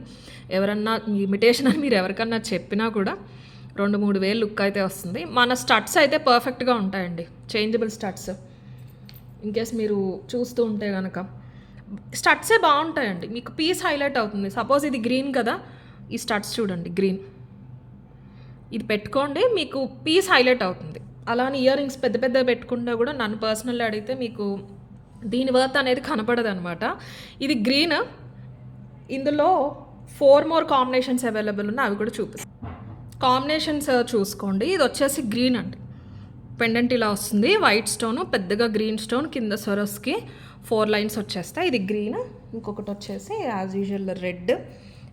మీరు ఎవరికన్నా చెప్పినా కూడా 2-3 వేలు లుక్ అయితే వస్తుంది. మన స్టడ్స్ అయితే పర్ఫెక్ట్గా ఉంటాయండి, చేంజబుల్ స్టడ్స్. ఇన్కేస్ మీరు చూస్తూ ఉంటే కనుక స్టడ్సే బాగుంటాయండి, మీకు పీస్ హైలైట్ అవుతుంది. సపోజ్ ఇది గ్రీన్ కదా, ఈ స్టడ్స్ చూడండి గ్రీన్, ఇది పెట్టుకోండి మీకు పీస్ హైలైట్ అవుతుంది. అలానే ఇయర్ రింగ్స్ పెద్ద పెట్టుకుంటే కూడా నన్ను పర్సనల్లీ అడిగితే మీకు దీని వర్త్ అనేది కనపడదు అనమాట. ఇది గ్రీన్, ఇందులో 4 మోర్ కాంబినేషన్స్ అవైలబుల్ ఉన్నాయి, అవి కూడా చూపిస్తాను. కాంబినేషన్స్ చూసుకోండి. ఇది వచ్చేసి గ్రీన్ అండి, పెండెంట్ ఇలా వస్తుంది. వైట్ స్టోన్, పెద్దగా గ్రీన్ స్టోన్, కింద సొరస్కి 4 లైన్స్ వచ్చేస్తాయి. ఇది గ్రీన్. ఇంకొకటి వచ్చేసి యాజ్ యూజువల్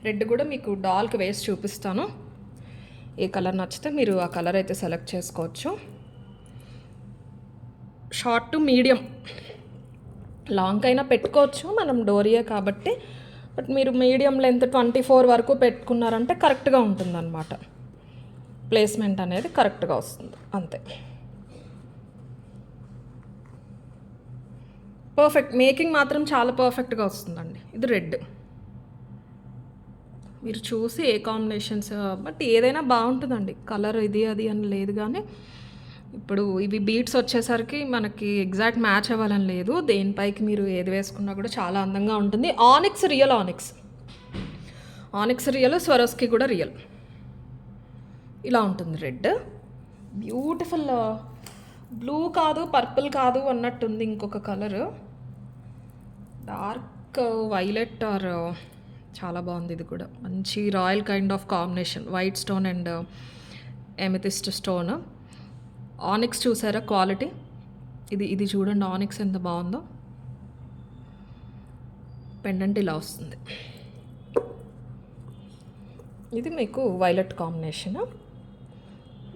రెడ్ కూడా మీకు డాల్కి వేసి చూపిస్తాను. ఏ కలర్ నచ్చితే మీరు ఆ కలర్ అయితే సెలెక్ట్ చేసుకోవచ్చు. షార్ట్ టు మీడియం, లాంగ్ అయినా పెట్టుకోవచ్చు, మనం డోరియే కాబట్టి. బట్ మీరు మీడియం లెంత్ 24 వరకు పెట్టుకున్నారంటే కరెక్ట్గా ఉంటుందన్నమాట. ప్లేస్మెంట్ అనేది కరెక్ట్గా వస్తుంది, అంతే. పర్ఫెక్ట్ మేకింగ్ మాత్రం చాలా పర్ఫెక్ట్గా వస్తుందండి. ఇది రెడ్, మీరు చూసి ఏ కాంబినేషన్స్, బట్ ఏదైనా బాగుంటుందండి. కలర్ ఇది అది అని లేదు, కానీ ఇప్పుడు ఇవి బీట్స్ వచ్చేసరికి మనకి ఎగ్జాక్ట్ మ్యాచ్ అవ్వాలని లేదు. దేనిపైకి మీరు ఏది వేసుకున్నా కూడా చాలా అందంగా ఉంటుంది. ఆనిక్స్ రియల్, స్వరస్కి కూడా రియల్. ఇలా ఉంటుంది రెడ్. బ్యూటిఫుల్ బ్లూ కాదు, పర్పుల్ కాదు అన్నట్టుంది ఇంకొక కలరు, డార్క్ వైలెట్ ఆర్ చాలా బాగుంది. ఇది కూడా మంచి royal kind of combination, white stone and amethyst stone. Onyx చూసారా క్వాలిటీ, ఇది చూడండి ఆనిక్స్ ఎంత బాగుందో. పెండెంట్ ఇలా వస్తుంది. ఇది మీకు వైలెట్ కాంబినేషన్.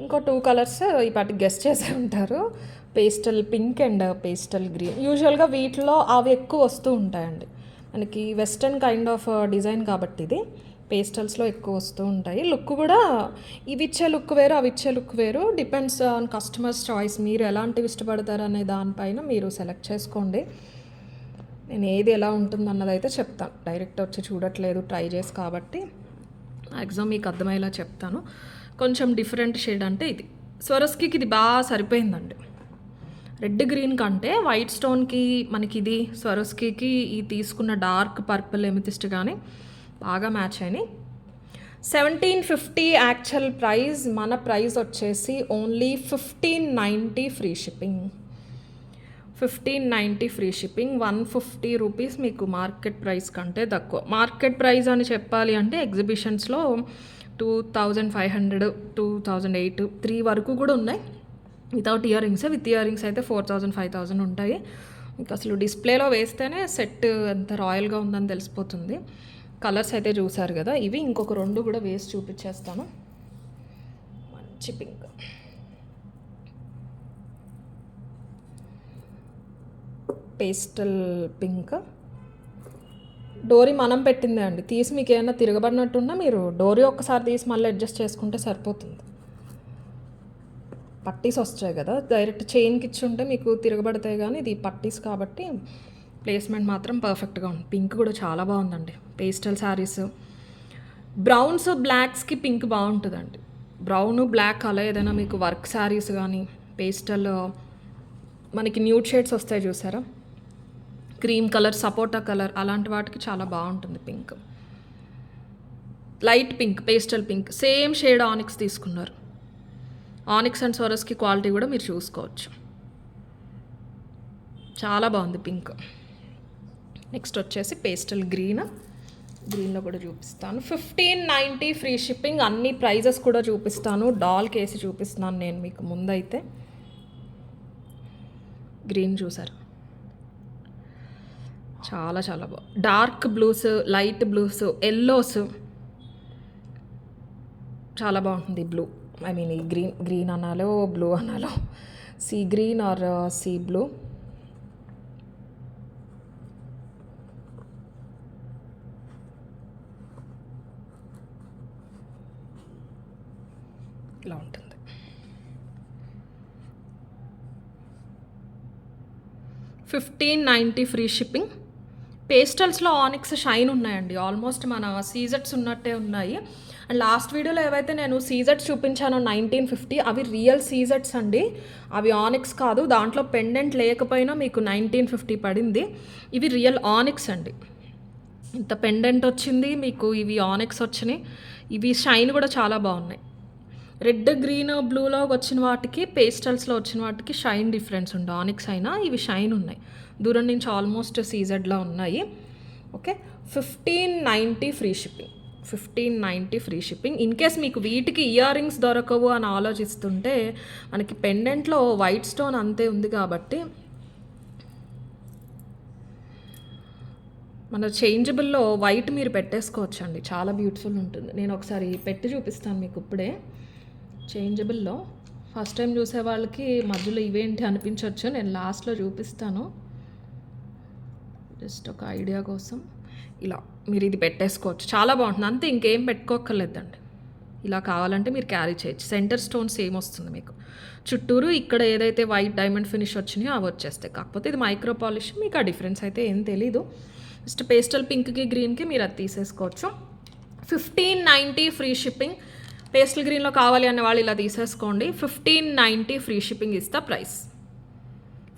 ఇంకో 2 కలర్స్ ఈ పాటికి గెస్ట్ చేసే ఉంటారు, pastel pink and pastel green. యూజువల్గా వీటిలో అవి ఎక్కువ వస్తూ ఉంటాయండి. మనకి వెస్టర్న్ కైండ్ ఆఫ్ డిజైన్ కాబట్టి ఇది పేస్టల్స్లో ఎక్కువ వస్తూ ఉంటాయి. లుక్ కూడా ఇవి ఇచ్చే లుక్ వేరు, అవి ఇచ్చే లుక్ వేరు. Depends on customers choice. మీరు ఎలాంటివి ఇష్టపడతారు అనే దానిపైన మీరు సెలెక్ట్ చేసుకోండి. నేను ఏది ఎలా ఉంటుంది అన్నది అయితే చెప్తాను. డైరెక్ట్ వచ్చి చూడట్లేదు, ట్రై చేసి కాబట్టి మ్యాక్సిమం మీకు అర్థమయ్యేలా చెప్తాను. కొంచెం డిఫరెంట్ షేడ్ అంటే ఇది స్వరస్కి ఇది బాగా సరిపోయిందండి. రెడ్ గ్రీన్ కంటే వైట్ స్టోన్కి మనకి ఇది స్వరస్కీకి ఈ తీసుకున్న డార్క్ పర్పుల్ ఎమితిస్ట్ కానీ బాగా మ్యాచ్ అయినాయి. 1750 యాక్చువల్ ప్రైస్. మన ప్రైస్ వచ్చేసి only 1590 free shipping. 1590 free shipping. 150 rupees మీకు మార్కెట్ ప్రైస్ కంటే తక్కువ. మార్కెట్ ప్రైస్ అని చెప్పాలి అంటే ఎగ్జిబిషన్స్లో 2500, 2008, 3 వరకు కూడా ఉన్నాయి without ear rings. With ear rings అయితే 4000, 5000 ఉంటాయి. మీకు అసలు డిస్ప్లేలో వేస్తేనే సెట్ ఎంత రాయల్గా ఉందని తెలిసిపోతుంది. కలర్స్ అయితే చూసారు కదా, ఇవి ఇంకొక 2 కూడా వేసి చూపించేస్తాను. మంచి పింక్, పేస్టల్ పింక్. డోరీ మనం పెట్టిందే అండి, తీసి మీకు ఏమైనా తిరగబడినట్టున్నా మీరు డోరీ ఒక్కసారి తీసి మళ్ళీ అడ్జస్ట్ చేసుకుంటే సరిపోతుంది. పట్టీస్ వస్తాయి కదా, డైరెక్ట్ చైన్కి ఇచ్చి ఉంటే మీకు తిరగబడతాయి, కానీ ఇది పట్టీస్ కాబట్టి ప్లేస్మెంట్ మాత్రం పర్ఫెక్ట్గా ఉంది. పింక్ కూడా చాలా బాగుందండి. పేస్టల్ శారీస్, బ్రౌన్స్ బ్లాక్స్కి పింక్ బాగుంటుందండి. బ్రౌన్ బ్లాక్ అలా ఏదైనా మీకు వర్క్ శారీస్ కానీ పేస్టల్ మనకి న్యూడ్ షేడ్స్ వస్తాయి చూసారా, క్రీమ్ కలర్, సపోటా కలర్, అలాంటి వాటికి చాలా బాగుంటుంది pink. Light pink, pastel pink, same shade onyx తీసుకున్నారు. ఆనిక్స్ అండ్ సోరస్కి క్వాలిటీ కూడా మీరు చూసుకోవచ్చు. చాలా బాగుంది పింక్. నెక్స్ట్ వచ్చేసి పేస్టల్ గ్రీన్లో కూడా చూపిస్తాను. 1590 ఫ్రీ షిప్పింగ్. అన్ని ప్రైజెస్ కూడా చూపిస్తాను, డాల్ కేసి చూపిస్తున్నాను నేను మీకు ముందైతే. గ్రీన్ చూసారు, చాలా చాలా బాగుంది. Dark blues, light blues, yellows, చాలా బాగుంటుంది. బ్లూ, ఐ మీన్ ఈ గ్రీన్ అనాలో బ్లూ అనాలో, sea green or sea blue. ఇలా ఉంటుంది. $1590 ఫ్రీ షిప్పింగ్. పేస్టల్స్లో ఆనిక్స్ షైన్ ఉన్నాయండి, ఆల్మోస్ట్ మన సీజెట్స్ ఉన్నట్టే ఉన్నాయి. అండ్ లాస్ట్ వీడియోలో ఏవైతే నేను సీజెట్స్ చూపించానో 1950, అవి రియల్ సీజెట్స్ అండి, అవి ఆనిక్స్ కాదు. దాంట్లో పెండెంట్ లేకపోయినా మీకు 1950 పడింది. ఇవి రియల్ ఆనిక్స్ అండి. ఇంత పెండెంట్ వచ్చింది మీకు, ఇవి ఆనిక్స్ వచ్చినాయి. ఇవి షైన్ కూడా చాలా బాగున్నాయి. రెడ్, గ్రీన్, బ్లూలో వచ్చిన వాటికి, పేస్టల్స్లో వచ్చిన వాటికి షైన్ డిఫరెన్స్ ఉంది. ఆనిక్స్ అయినా ఇవి షైన్ ఉన్నాయి, దూరం నుంచి ఆల్మోస్ట్ సీజెడ్లా ఉన్నాయి. Okay, 1590 free shipping. 1590 free shipping. In case మీకు వీటికి ఇయర్ రింగ్స్ దొరకవు అని ఆలోచిస్తుంటే, మనకి పెండెంట్లో వైట్ స్టోన్ అంతే ఉంది కాబట్టి మన చేంజబుల్లో వైట్ మీరు పెట్టేసుకోవచ్చు అండి, చాలా బ్యూటిఫుల్ ఉంటుంది. నేను ఒకసారి పెట్టి చూపిస్తాను మీకు ఇప్పుడే. చేంజబుల్లో ఫస్ట్ టైం చూసే వాళ్ళకి మధ్యలో ఇవేంటి అనిపించవచ్చు, నేను లాస్ట్లో చూపిస్తాను జస్ట్ ఒక ఐడియా కోసం. ఇలా మీరు ఇది పెట్టేసుకోవచ్చు, చాలా బాగుంటుంది. అంతే, ఇంకేం పెట్టుకోక్కర్లేదండి. ఇలా కావాలంటే మీరు క్యారీ చేయొచ్చు. సెంటర్ స్టోన్ సేమ్ వస్తుంది మీకు, చుట్టూరు ఇక్కడ ఏదైతే వైట్ డైమండ్ ఫినిష్ వచ్చినాయో అవి వచ్చేస్తాయి. కాకపోతే ఇది మైక్రో పాలిష్, మీకు ఆ డిఫరెన్స్ అయితే ఏం తెలీదు. జస్ట్ పేస్టల్ పింక్కి గ్రీన్కి మీరు అది తీసేసుకోవచ్చు. 1590 ఫ్రీ షిప్పింగ్. పేస్టల్ గ్రీన్లో కావాలి అనే వాళ్ళు ఇలా తీసేసుకోండి. 1590 free shipping is the price.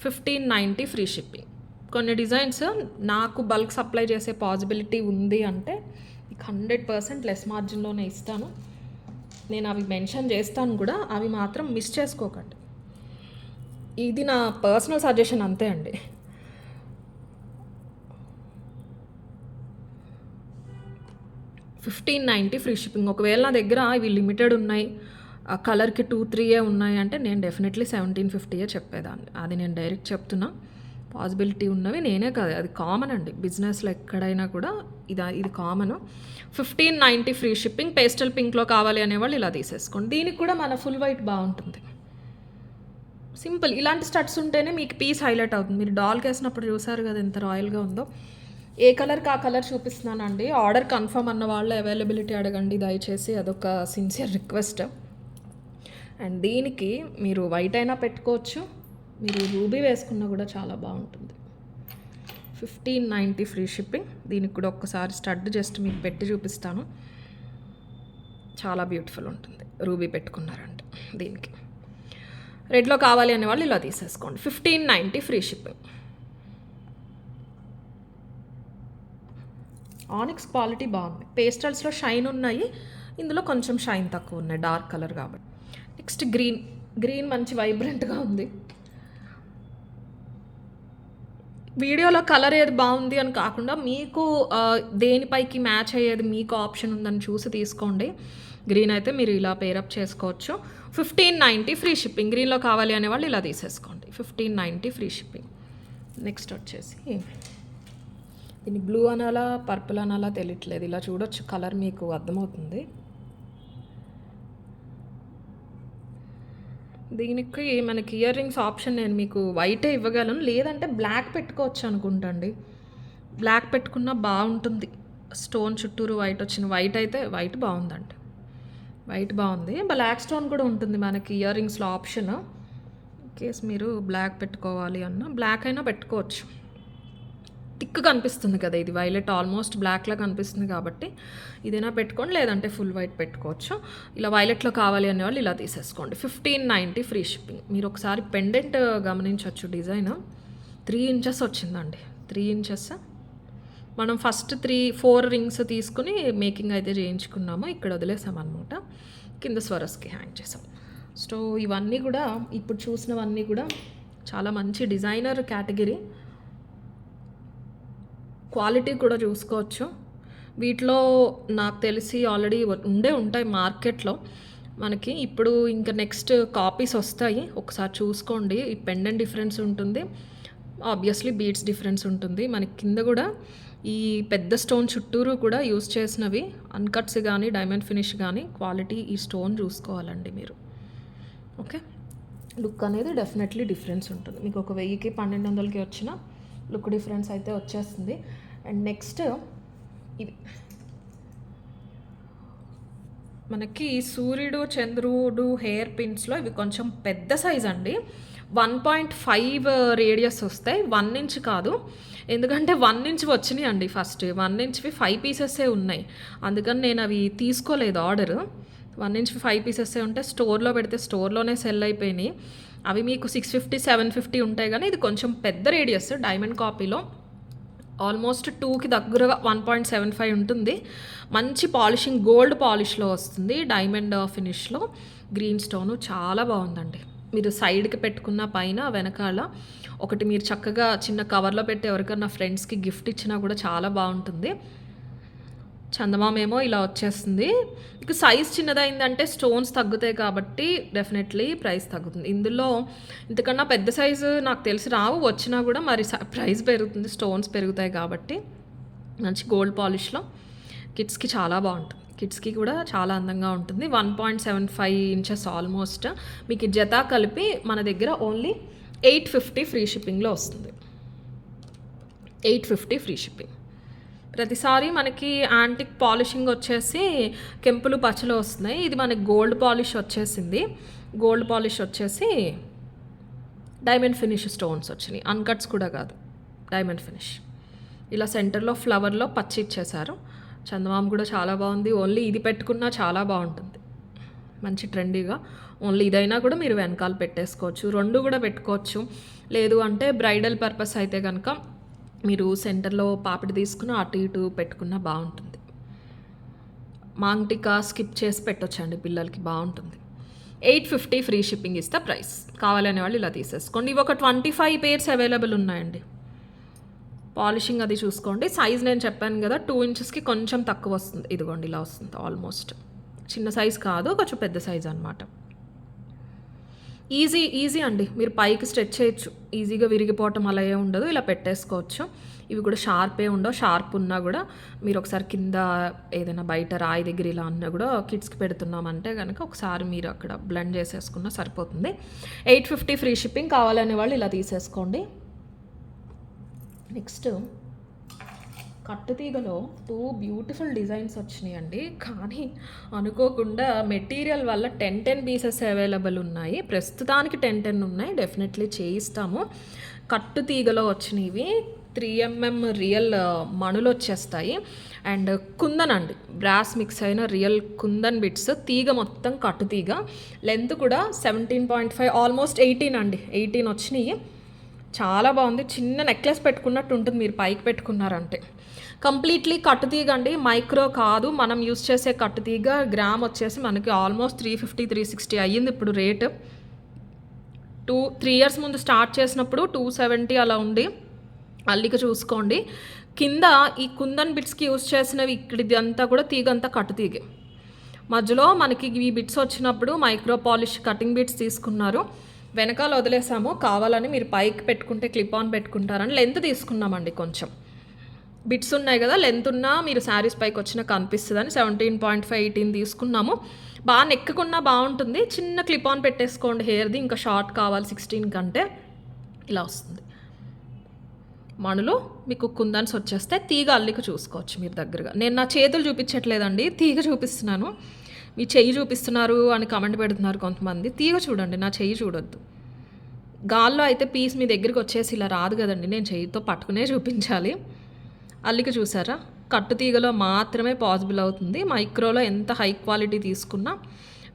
1590 free shipping. కొన్ని డిజైన్స్ నాకు బల్క్ సప్లై చేసే పాసిబిలిటీ ఉంది అంటే మీకు 100% లెస్ మార్జిన్లోనే ఇస్తాను. నేను అవి మెన్షన్ చేస్తాను కూడా, అవి మాత్రం మిస్ చేసుకోకండి. ఇది నా పర్సనల్ సజెషన్ అంతే అండి. $1590 ఫ్రీ షిప్పింగ్. ఒకవేళ నా దగ్గర ఇవి లిమిటెడ్ ఉన్నాయి, ఆ కలర్కి 2-3 ఉన్నాయి అంటే నేను డెఫినెట్లీ 1750 చెప్పేదాన్ని. అది నేను డైరెక్ట్ చెప్తున్నా. పాసిబిలిటీ ఉన్నవి నేనే కాదు, అది కామన్ అండి బిజినెస్లో ఎక్కడైనా కూడా ఇది కామన్. 1590 free shipping. పేస్టల్ పింక్లో కావాలి అనేవాళ్ళు ఇలా తీసేసుకోండి. దీనికి కూడా మన ఫుల్ వైట్ బాగుంటుంది. సింపుల్, ఇలాంటి స్టడ్స్ ఉంటేనే మీకు పీస్ హైలైట్ అవుతుంది. మీరు డాల్కి వేసినప్పుడు చూసారు కదా ఎంత రాయల్గా ఉందో. ఏ కలర్కి ఆ కలర్ చూపిస్తున్నానండి. ఆర్డర్ కన్ఫర్మ్ అన్న వాళ్ళు అవైలబిలిటీ అడగండి దయచేసి, అదొక సిన్సియర్ రిక్వెస్ట్. అండ్ దీనికి మీరు వైట్ అయినా పెట్టుకోవచ్చు, మీరు రూబీ వేసుకున్నా కూడా చాలా బాగుంటుంది. 1590 ఫ్రీ షిప్పింగ్. దీనికి కూడా ఒక్కసారి స్టడ్ జస్ట్ మీకు పెట్టి చూపిస్తాను, చాలా బ్యూటిఫుల్ ఉంటుంది రూబీ పెట్టుకున్నారంటే. దీనికి రెడ్లో కావాలి అనే వాళ్ళు ఇలా తీసేసుకోండి. 1590 ఫ్రీ షిప్పింగ్. ఆనిక్స్ క్వాలిటీ బాగుంది. పేస్టల్స్లో షైన్ ఉన్నాయి, ఇందులో కొంచెం షైన్ తక్కువ ఉన్నాయి, డార్క్ కలర్ కాబట్టి. నెక్స్ట్ గ్రీన్ మంచి వైబ్రెంట్గా ఉంది. వీడియోలో కలర్ ఏది బాగుంది అని కాకుండా మీకు దేనిపైకి మ్యాచ్ అయ్యేది మీకు ఆప్షన్ ఉందని చూసి తీసుకోండి. గ్రీన్ అయితే మీరు ఇలా పేరప్ చేసుకోవచ్చు. 1590 ఫ్రీ షిప్పింగ్. గ్రీన్లో కావాలి అనేవాళ్ళు ఇలా తీసేసుకోండి. 1590 ఫ్రీ షిప్పింగ్. నెక్స్ట్ వచ్చేసి దీన్ని బ్లూ అనాలా పర్పుల్ అనాలా తెలియట్లేదు, ఇలా చూడొచ్చు, కలర్ మీకు అర్థమవుతుంది. దీనికి మనకి ఇయర్ రింగ్స్ ఆప్షన్ నేను మీకు వైటే ఇవ్వగలను, లేదంటే బ్లాక్ పెట్టుకోవచ్చు అనుకుంటండి. బ్లాక్ పెట్టుకున్నా బాగుంటుంది, స్టోన్ చుట్టూరు వైట్ వచ్చిన, వైట్ అయితే వైట్ బాగుందండి, వైట్ బాగుంది. బ్లాక్ స్టోన్ కూడా ఉంటుంది మనకి ఇయర్ రింగ్స్లో ఆప్షన్. కేస్ మీరు బ్లాక్ పెట్టుకోవాలి అన్న బ్లాక్ అయినా పెట్టుకోవచ్చు, థిక్ కనిపిస్తుంది కదా ఇది, వైలెట్ ఆల్మోస్ట్ బ్లాక్లా కనిపిస్తుంది కాబట్టి ఇదైనా పెట్టుకోండి, లేదంటే ఫుల్ వైట్ పెట్టుకోవచ్చు. ఇలా వైలెట్లో కావాలి అనే వాళ్ళు ఇలా తీసేసుకోండి. 1590 ఫ్రీ షిప్పింగ్. మీరు ఒకసారి పెండెంట్ గమనించవచ్చు, డిజైన్ 3 ఇంచెస్ వచ్చిందండి. 3 ఇంచెస్ మనం ఫస్ట్ 4 రింగ్స్ తీసుకుని మేకింగ్ అయితే చేయించుకున్నాము, ఇక్కడ వదిలేసామన్నమాట, కింద స్వరస్కి హ్యాంగ్ చేసాం. సో ఇవన్నీ కూడా ఇప్పుడు చూసినవన్నీ కూడా చాలా మంచి డిజైనర్ కేటగిరీ, క్వాలిటీ కూడా చూసుకోవచ్చు. వీటిలో నాకు తెలిసి ఆల్రెడీ ఉంటాయి మార్కెట్లో మనకి. ఇప్పుడు ఇంకా నెక్స్ట్ కాపీస్ వస్తాయి, ఒకసారి చూసుకోండి. ఈ పెండెంట్ డిఫరెన్స్ ఉంటుంది, ఆబ్వియస్లీ బీడ్స్ డిఫరెన్స్ ఉంటుంది. మనకి కింద కూడా ఈ పెద్ద స్టోన్ చుట్టూరు కూడా యూస్ చేసినవి, అన్కట్స్ కానీ డైమండ్ ఫినిష్ కానీ క్వాలిటీ, ఈ స్టోన్ చూసుకోవాలండి మీరు. ఓకే, లుక్ అనేది డెఫినెట్లీ డిఫరెన్స్ ఉంటుంది. మీకు ఒక 1000కి 1200కి వచ్చిన లుక్ డిఫరెన్స్ అయితే వచ్చేస్తుంది. అండ్ నెక్స్ట్ ఇవి మనకి సూర్యుడు చంద్రుడు హెయిర్ పిన్స్లో ఇవి కొంచెం పెద్ద సైజ్ అండి. 1.5 రేడియస్ వస్తాయి, 1 ఇంచ్ కాదు, ఎందుకంటే 1 ఇంచ్ వచ్చినాయి అండి. ఫస్ట్ 1 ఇంచ్వి 5 పీసెస్సే ఉన్నాయి, అందుకని నేను అవి తీసుకోలేదు ఆర్డర్. 1 ఇంచ్వి 5 పీసెస్సే ఉంటే స్టోర్లో పెడితే స్టోర్లోనే సెల్ అయిపోయినాయి. అవి మీకు 650 750 ఉంటాయి, కానీ ఇది కొంచెం పెద్ద రేడియస్. డైమండ్ కాపీలో ఆల్మోస్ట్ 2కి దగ్గరగా 1.75 ఉంటుంది. మంచి పాలిషింగ్, గోల్డ్ పాలిష్లో వస్తుంది, డైమండ్ ఫినిష్లో, గ్రీన్ స్టోను చాలా బాగుందండి. మీరు సైడ్కి పెట్టుకున్న పైన వెనకాల ఒకటి మీరు చక్కగా చిన్న కవర్లో పెట్టి ఎవరికైనా ఫ్రెండ్స్కి గిఫ్ట్ ఇచ్చినా కూడా చాలా బాగుంటుంది. చందమామ ఏమో ఇలా వచ్చేస్తుంది. ఇక సైజ్ చిన్నదైందంటే స్టోన్స్ తగ్గుతాయి కాబట్టి డెఫినెట్లీ ప్రైస్ తగ్గుతుంది. ఇందులో ఇంతకన్నా పెద్ద సైజు నాకు తెలిసి రావు, వచ్చినా కూడా మరి ప్రైస్ పెరుగుతుంది, స్టోన్స్ పెరుగుతాయి కాబట్టి. మంచి గోల్డ్ పాలిష్లో కిడ్స్కి చాలా బాగుంటుంది, కిడ్స్కి కూడా చాలా అందంగా ఉంటుంది. 1.75 ఇంచెస్ ఆల్మోస్ట్. మీకు జత కలిపి మన దగ్గర ఓన్లీ 850 ఫ్రీ షిప్పింగ్లో వస్తుంది. 850 ఫ్రీ షిప్పింగ్. ప్రతిసారి మనకి యాంటిక్ పాలిషింగ్ వచ్చేసి కెంపులు పచ్చలు వస్తున్నాయి, ఇది మనకి గోల్డ్ పాలిష్ వచ్చేసింది. గోల్డ్ పాలిష్ వచ్చేసి డైమండ్ ఫినిష్ స్టోన్స్ వచ్చినాయి, అన్కట్స్ కూడా కాదు, డైమండ్ ఫినిష్. ఇలా సెంటర్లో ఫ్లవర్లో పచ్చి ఇచ్చేసారు. చందమామ కూడా చాలా బాగుంది, ఓన్లీ ఇది పెట్టుకున్నా చాలా బాగుంటుంది, మంచి ట్రెండీగా. ఓన్లీ ఇదైనా కూడా మీరు వెనకాల పెట్టేసుకోవచ్చు, 2 కూడా పెట్టుకోవచ్చు. లేదు అంటే బ్రైడల్ పర్పస్ అయితే కనుక మీరు సెంటర్లో పాపిడి తీసుకుని అటు ఇటు పెట్టుకున్న బాగుంటుంది. మాంగ్టికా స్కిప్ చేసి పెట్టొచ్చండి పిల్లలకి, బాగుంటుంది. 850 ఫ్రీ షిప్పింగ్ ఇస్తే ప్రైస్. కావాలనే వాళ్ళు ఇలా తీసేసుకోండి. ఇవి ఒక 25 పేర్స్ అవైలబుల్ ఉన్నాయండి. పాలిషింగ్ అది చూసుకోండి. సైజ్ నేను చెప్పాను కదా 2 ఇంచెస్కి కొంచెం తక్కువ వస్తుంది, ఇదిగోండి ఇలా వస్తుంది. ఆల్మోస్ట్ చిన్న సైజ్ కాదు, కొంచెం పెద్ద సైజ్ అనమాట. ఈజీ అండి, మీరు పైకి స్ట్రెచ్ చేయొచ్చు, ఈజీగా విరిగిపోవటం అలా ఏ ఉండదు, ఇలా పెట్టేసుకోవచ్చు. ఇవి కూడా షార్పే ఉండవు, షార్ప్ ఉన్నా కూడా మీరు ఒకసారి కింద ఏదైనా బయట రాయి దగ్గర ఇలా అన్నా కూడా కిడ్స్కి పెడుతున్నామంటే కనుక ఒకసారి మీరు అక్కడ బ్లెండ్ చేసేసుకున్నా సరిపోతుంది. 850 ఫ్రీ షిప్పింగ్. కావాలనే వాళ్ళు ఇలా తీసేసుకోండి. నెక్స్ట్ కట్టుతీగలో 2 బ్యూటిఫుల్ డిజైన్స్ వచ్చినాయండి, కానీ అనుకోకుండా మెటీరియల్ వల్ల 10 పీసెస్ అవైలబుల్ ఉన్నాయి. ప్రస్తుతానికి 10 ఉన్నాయి, డెఫినెట్లీ చేయిస్తాము. కట్టుతీగలో వచ్చినవి 3mm రియల్ మణులు వచ్చేస్తాయి. అండ్ కుందన్ అండి, బ్రాస్ మిక్స్ అయిన రియల్ కుందన్ బిట్స్. తీగ మొత్తం కట్టుతీగ, లెంత్ కూడా 17.5 ఆల్మోస్ట్ 18 అండి, 18 వచ్చినాయి. చాలా బాగుంది, చిన్న నెక్లెస్ పెట్టుకున్నట్టు ఉంటుంది మీరు పైకి పెట్టుకున్నారంటే. కంప్లీట్లీ కట్టుతీగ అండి, మైక్రో కాదు. మనం యూస్ చేసే కట్టుతీగ గ్రామ్ వచ్చేసి మనకి ఆల్మోస్ట్ 350-360 అయ్యింది ఇప్పుడు రేటు. 2-3 ఇయర్స్ ముందు స్టార్ట్ చేసినప్పుడు 270 అలా ఉంది. అల్లిక చూసుకోండి. కింద ఈ కుందన్ బిట్స్కి యూస్ చేసినవి ఇక్కడిది అంతా కూడా తీగ అంతా కట్టుతీగే. మధ్యలో మనకి ఈ బిట్స్ వచ్చినప్పుడు మైక్రో పాలిష్ కటింగ్ బిట్స్ తీసుకున్నారు. వెనకాల వదిలేసాము, కావాలని మీరు పైకి పెట్టుకుంటే క్లిప్ ఆన్ పెట్టుకుంటారని లెంత్ తీసుకున్నామండి. కొంచెం బిట్స్ ఉన్నాయి కదా, లెంత్ ఉన్నా మీరు శారీస్ పైకి వచ్చినా కనిపిస్తుందని 17.5 18 తీసుకున్నాము. బాగా నెక్కుకున్నా బాగుంటుంది. చిన్న క్లిప్ ఆన్ పెట్టేసుకోండి హెయిర్ది, ఇంకా షార్ట్ కావాలి 16 కంటే. ఇలా వస్తుంది. మణులు మీకు కుందన్స్ వచ్చేస్తే తీగ అల్లిక చూసుకోవచ్చు మీరు దగ్గరగా. నేను నా చేతులు చూపించట్లేదండి, తీగ చూపిస్తున్నాను. మీ చెయ్యి చూపిస్తున్నారు అని కమెంట్ పెడుతున్నారు కొంతమంది. తీగ చూడండి, నా చెయ్యి చూడొద్దు. గాల్లో అయితే పీస్ మీ దగ్గరికి వచ్చేసి ఇలా రాదు కదండి, నేను చెయ్యితో పట్టుకునే చూపించాలి. అల్లిక చూసారా, కట్టు తీగలో మాత్రమే పాసిబుల్ అవుతుంది. మైక్రోలో ఎంత హై క్వాలిటీ తీసుకున్నా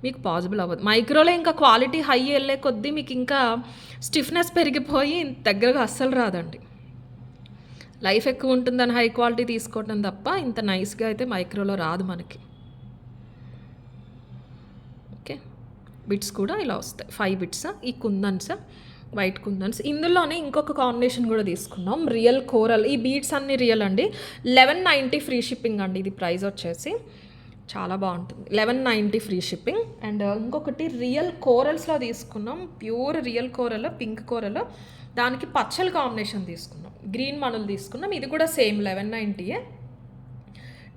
మీకు పాసిబుల్ అవ్వదు. మైక్రోలో ఇంకా క్వాలిటీ హై వెళ్ళే కొద్దీ మీకు ఇంకా స్టిఫ్నెస్ పెరిగిపోయి దగ్గరగా అస్సలు రాదండి. లైఫ్ ఎక్కువ ఉంటుందని హై క్వాలిటీ తీసుకోవటం తప్ప ఇంత నైస్గా అయితే మైక్రోలో రాదు మనకి. ఓకే, బిట్స్ కూడా ఇలా వస్తాయి, 5 బిట్స్. ఈ కుందన్స్, వైట్ కుందన్స్. ఇందులోనే ఇంకొక కాంబినేషన్ కూడా తీసుకున్నాం, రియల్ కోరల్. ఈ బీడ్స్ అన్ని రియల్ అండి. 1190 ఫ్రీ షిప్పింగ్ అండి. ఇది ప్రైస్ వచ్చేసి చాలా బాగుంటుంది, 1190 ఫ్రీ షిప్పింగ్. అండ్ ఇంకొకటి రియల్ కోరల్స్లో తీసుకున్నాం, pure real coral, pink coral. దానికి పచ్చల కాంబినేషన్ తీసుకున్నాం, గ్రీన్ మణులు తీసుకున్నాం. ఇది కూడా సేమ్ 1190.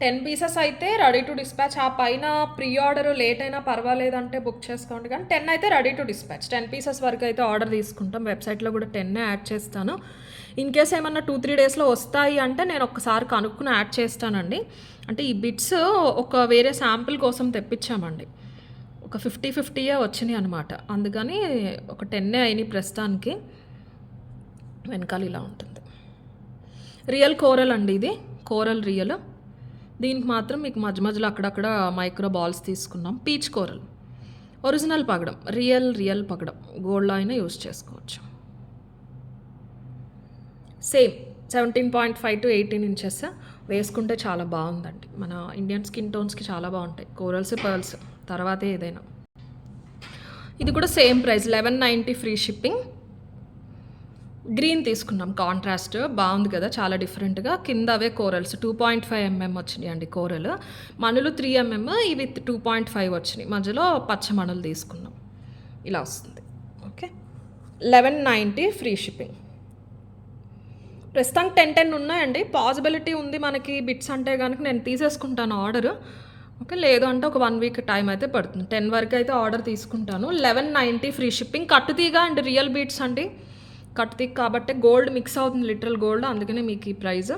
10 పీసెస్ అయితే రెడీ టు డిస్పాచ్. ఆ పైన ప్రీ ఆర్డర్ లేట్ అయినా పర్వాలేదంటే బుక్ చేసుకోండి, కానీ 10 అయితే రెడీ టు డిస్పాచ్. 10 పీసెస్ వరకు అయితే ఆర్డర్ తీసుకుంటాం. వెబ్సైట్లో కూడా 10 యాడ్ చేస్తాను. ఇన్ కేస్ ఏమన్నా 2-3 డేస్లో వస్తాయి అంటే నేను ఒక్కసారి కనుక్కుని యాడ్ చేస్తానండి. అంటే ఈ బిట్స్ ఒక వేరే శాంపిల్ కోసం తెప్పించామండి, ఒక 50-50 వచ్చినాయి అనమాట. అందుకని ఒక 10 అయినాయి ప్రస్తుతానికి. వెనకాల ఇలా ఉంటుంది. రియల్ కోరల్ అండి, ఇది కోరల్ రియల్. దీనికి మాత్రం మీకు మధ్య మధ్యలో అక్కడక్కడ మైక్రో బాల్స్ తీసుకున్నాం. పీచ్ కోరల్, ఒరిజినల్ పగడం, రియల్ పగడం. గోల్డ్లో అయినా యూజ్ చేసుకోవచ్చు. Same 17.5 to 18 inches. వేసుకుంటే చాలా బాగుందండి. మన ఇండియన్ స్కిన్ టోన్స్కి చాలా బాగుంటాయి కోరల్స్, పర్ల్స్, తర్వాతే ఏదైనా. ఇది కూడా same price, 1190 free shipping. Green తీసుకున్నాం, కాంట్రాస్ట్ బాగుంది కదా, చాలా డిఫరెంట్గా. కింద అవే కోరల్స్ 2.5 mm వచ్చినాయి అండి కోరల్. మణులు 3 mm, ఇవి 2.5 వచ్చినాయి. మధ్యలో పచ్చ మణులు తీసుకున్నాం. ఇలా వస్తుంది. Okay, 1190 free shipping. ప్రస్తుతానికి 10 ఉన్నాయండి. పాసిబిలిటీ ఉంది మనకి బిట్స్ అంటే కనుక నేను తీసేసుకుంటాను ఆర్డర్. ఓకే, లేదు అంటే ఒక 1 వీక్ టైం అయితే పడుతుంది. 10 వరకు అయితే ఆర్డర్ తీసుకుంటాను. 1190 ఫ్రీ షిప్పింగ్. కట్టుతీగ అండ్ రియల్ బీట్స్ అండి. కట్టుతీగ కాబట్టి గోల్డ్ మిక్స్ అవుతుంది, లిటరల్ గోల్డ్. అందుకనే మీకు ఈ ప్రైస్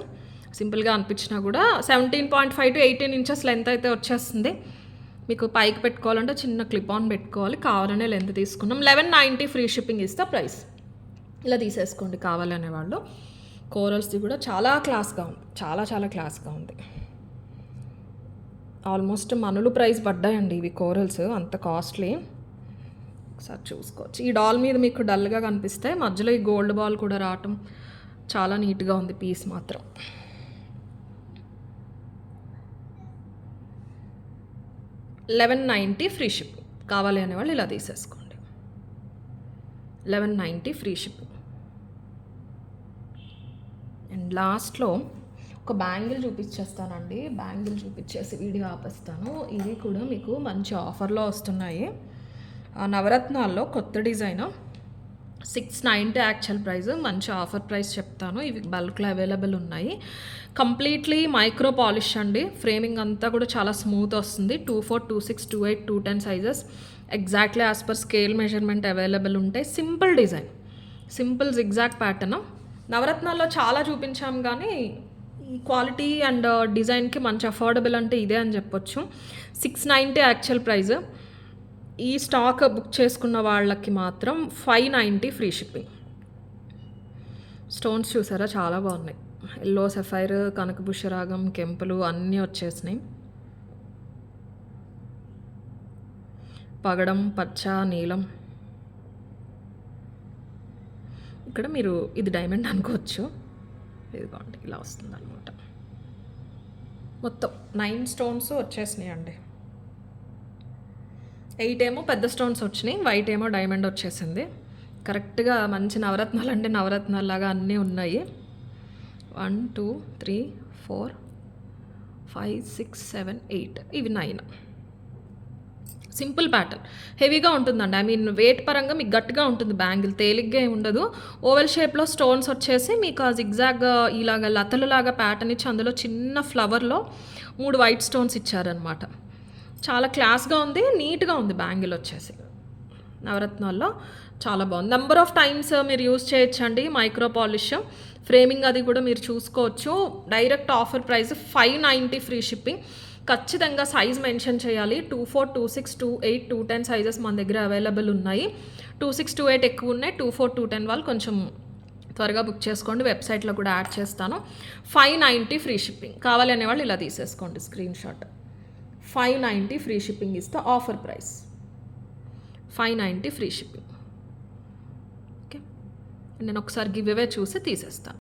సింపుల్గా అనిపించినా కూడా 17.5 to 18 ఇంచెస్ లెంత్ అయితే వచ్చేస్తుంది. మీకు పైకి పెట్టుకోవాలంటే చిన్న క్లిప్ ఆన్ పెట్టుకోవాలి, కావాలనే లెంత్ తీసుకున్నాం. 1190 ఫ్రీ షిప్పింగ్ ఇస్తే ప్రైస్. ఇలా తీసేసుకోండి కావాలనే వాళ్ళు. కోరల్స్ది కూడా చాలా క్లాస్గా ఉంది, చాలా క్లాస్గా ఉంది. ఆల్మోస్ట్ మనులు ప్రైస్ పడ్డాయండి ఇవి కోరల్స్, అంత కాస్ట్లీ. ఒకసారి చూసుకోవచ్చు. ఈ డాల్ మీద మీకు డల్గా కనిపిస్తే మధ్యలో ఈ గోల్డ్ బాల్ కూడా రావటం చాలా నీట్గా ఉంది. పీస్ మాత్రం 1190 ఫ్రీ షిప్. కావాలి అనేవాళ్ళు ఇలా తీసేసుకోండి. 1190 ఫ్రీ షిప్. అండ్ లాస్ట్లో ఒక బ్యాంగిల్ చూపించేస్తానండి. బ్యాంగిల్ చూపించేసి వీడియో ఆపేస్తాను. ఇవి కూడా మీకు మంచి ఆఫర్లో వస్తున్నాయి. నవరత్నాల్లో కొత్త డిజైన్, 690 యాక్చువల్ ప్రైస్, మంచి ఆఫర్ ప్రైస్ చెప్తాను. ఇవి బల్క్లో అవైలబుల్ ఉన్నాయి. కంప్లీట్లీ మైక్రో పాలిష్ అండి. ఫ్రేమింగ్ అంతా కూడా చాలా స్మూత్ వస్తుంది. 24, 26, 28, 210 sizes exactly as per scale measurement available ఉంటాయి. Simple design, simple zigzag pattern. నవరత్నాల్లో చాలా చూపించాం కానీ ఈ క్వాలిటీ అండ్ డిజైన్కి మంచి అఫోర్డబుల్ అంటే ఇదే అని చెప్పొచ్చు. 690 యాక్చువల్ ప్రైస్. ఈ స్టాక్ బుక్ చేసుకున్న వాళ్ళకి మాత్రం 590 ఫ్రీ షిప్పింగ్. స్టోన్స్ చూసారా చాలా బాగున్నాయి. ఎల్లో సఫైర్, కనకపుష్యరాగం, కెంపులు అన్నీ వచ్చేసినాయి. పగడం, పచ్చ, నీలం. ఇక్కడ మీరు ఇది డైమండ్ అనుకోవచ్చు. ఇదిగోండి ఇలా వస్తుంది అనమాట. మొత్తం 9 స్టోన్స్ వచ్చేసినాయి అండి. 8 ఏమో పెద్ద స్టోన్స్ వచ్చినాయి, వైట్ ఏమో డైమండ్ వచ్చేసింది. కరెక్ట్గా మంచి నవరత్నాలు అంటే నవరత్నాల్లాగా అన్నీ ఉన్నాయి. 1 2 3 4 5 6 7 8 ఇవి 9. Simple pattern. హెవీగా ఉంటుందండి. ఐ మీన్ వెయిట్ పరంగా మీకు గట్టిగా ఉంటుంది బ్యాంగిల్. తేలిగ్గా ఏమి ఉండదు. ఓవెల్ షేప్‌లో స్టోన్స్ వచ్చేసి మీకు ఆ జిగ్‌జాగ్ ఇలాగ లతలులాగా ప్యాటర్న్ ఇచ్చి అందులో చిన్న ఫ్లవర్‌లో 3 వైట్ స్టోన్స్ ఇచ్చారనమాట. చాలా క్లాస్‌గా ఉంది. నీట్‌గా ఉంది బ్యాంగిల్ వచ్చేసి. నవరత్నాల్లో చాలా బాగుంది. నెంబర్ ఆఫ్ టైమ్స్ మీరు యూజ్ చేయొచ్చండి. మైక్రో పాలిష్ ఫ్రేమింగ్ అది కూడా మీరు చూసుకోవచ్చు. Direct offer price 590 free shipping. ఖచ్చితంగా సైజ్ మెన్షన్ చేయాలి. 24, 26, 28, 210 సైజెస్ మన దగ్గర అవైలబుల్ ఉన్నాయి. 26, 28 ఎక్కువ ఉన్నాయి. 24, 210 వాళ్ళు కొంచెం త్వరగా బుక్ చేసుకోండి. వెబ్సైట్లో కూడా యాడ్ చేస్తాను. 590 ఫ్రీ షిప్పింగ్. కావాలి అనేవాళ్ళు ఇలా తీసేసుకోండి స్క్రీన్ షాట్. 590 ఫ్రీ షిప్పింగ్ ఇస్తే offer price 590 free shipping. Okay, నేను ఒకసారి గివ్ అవే చూసి తీసేస్తాను.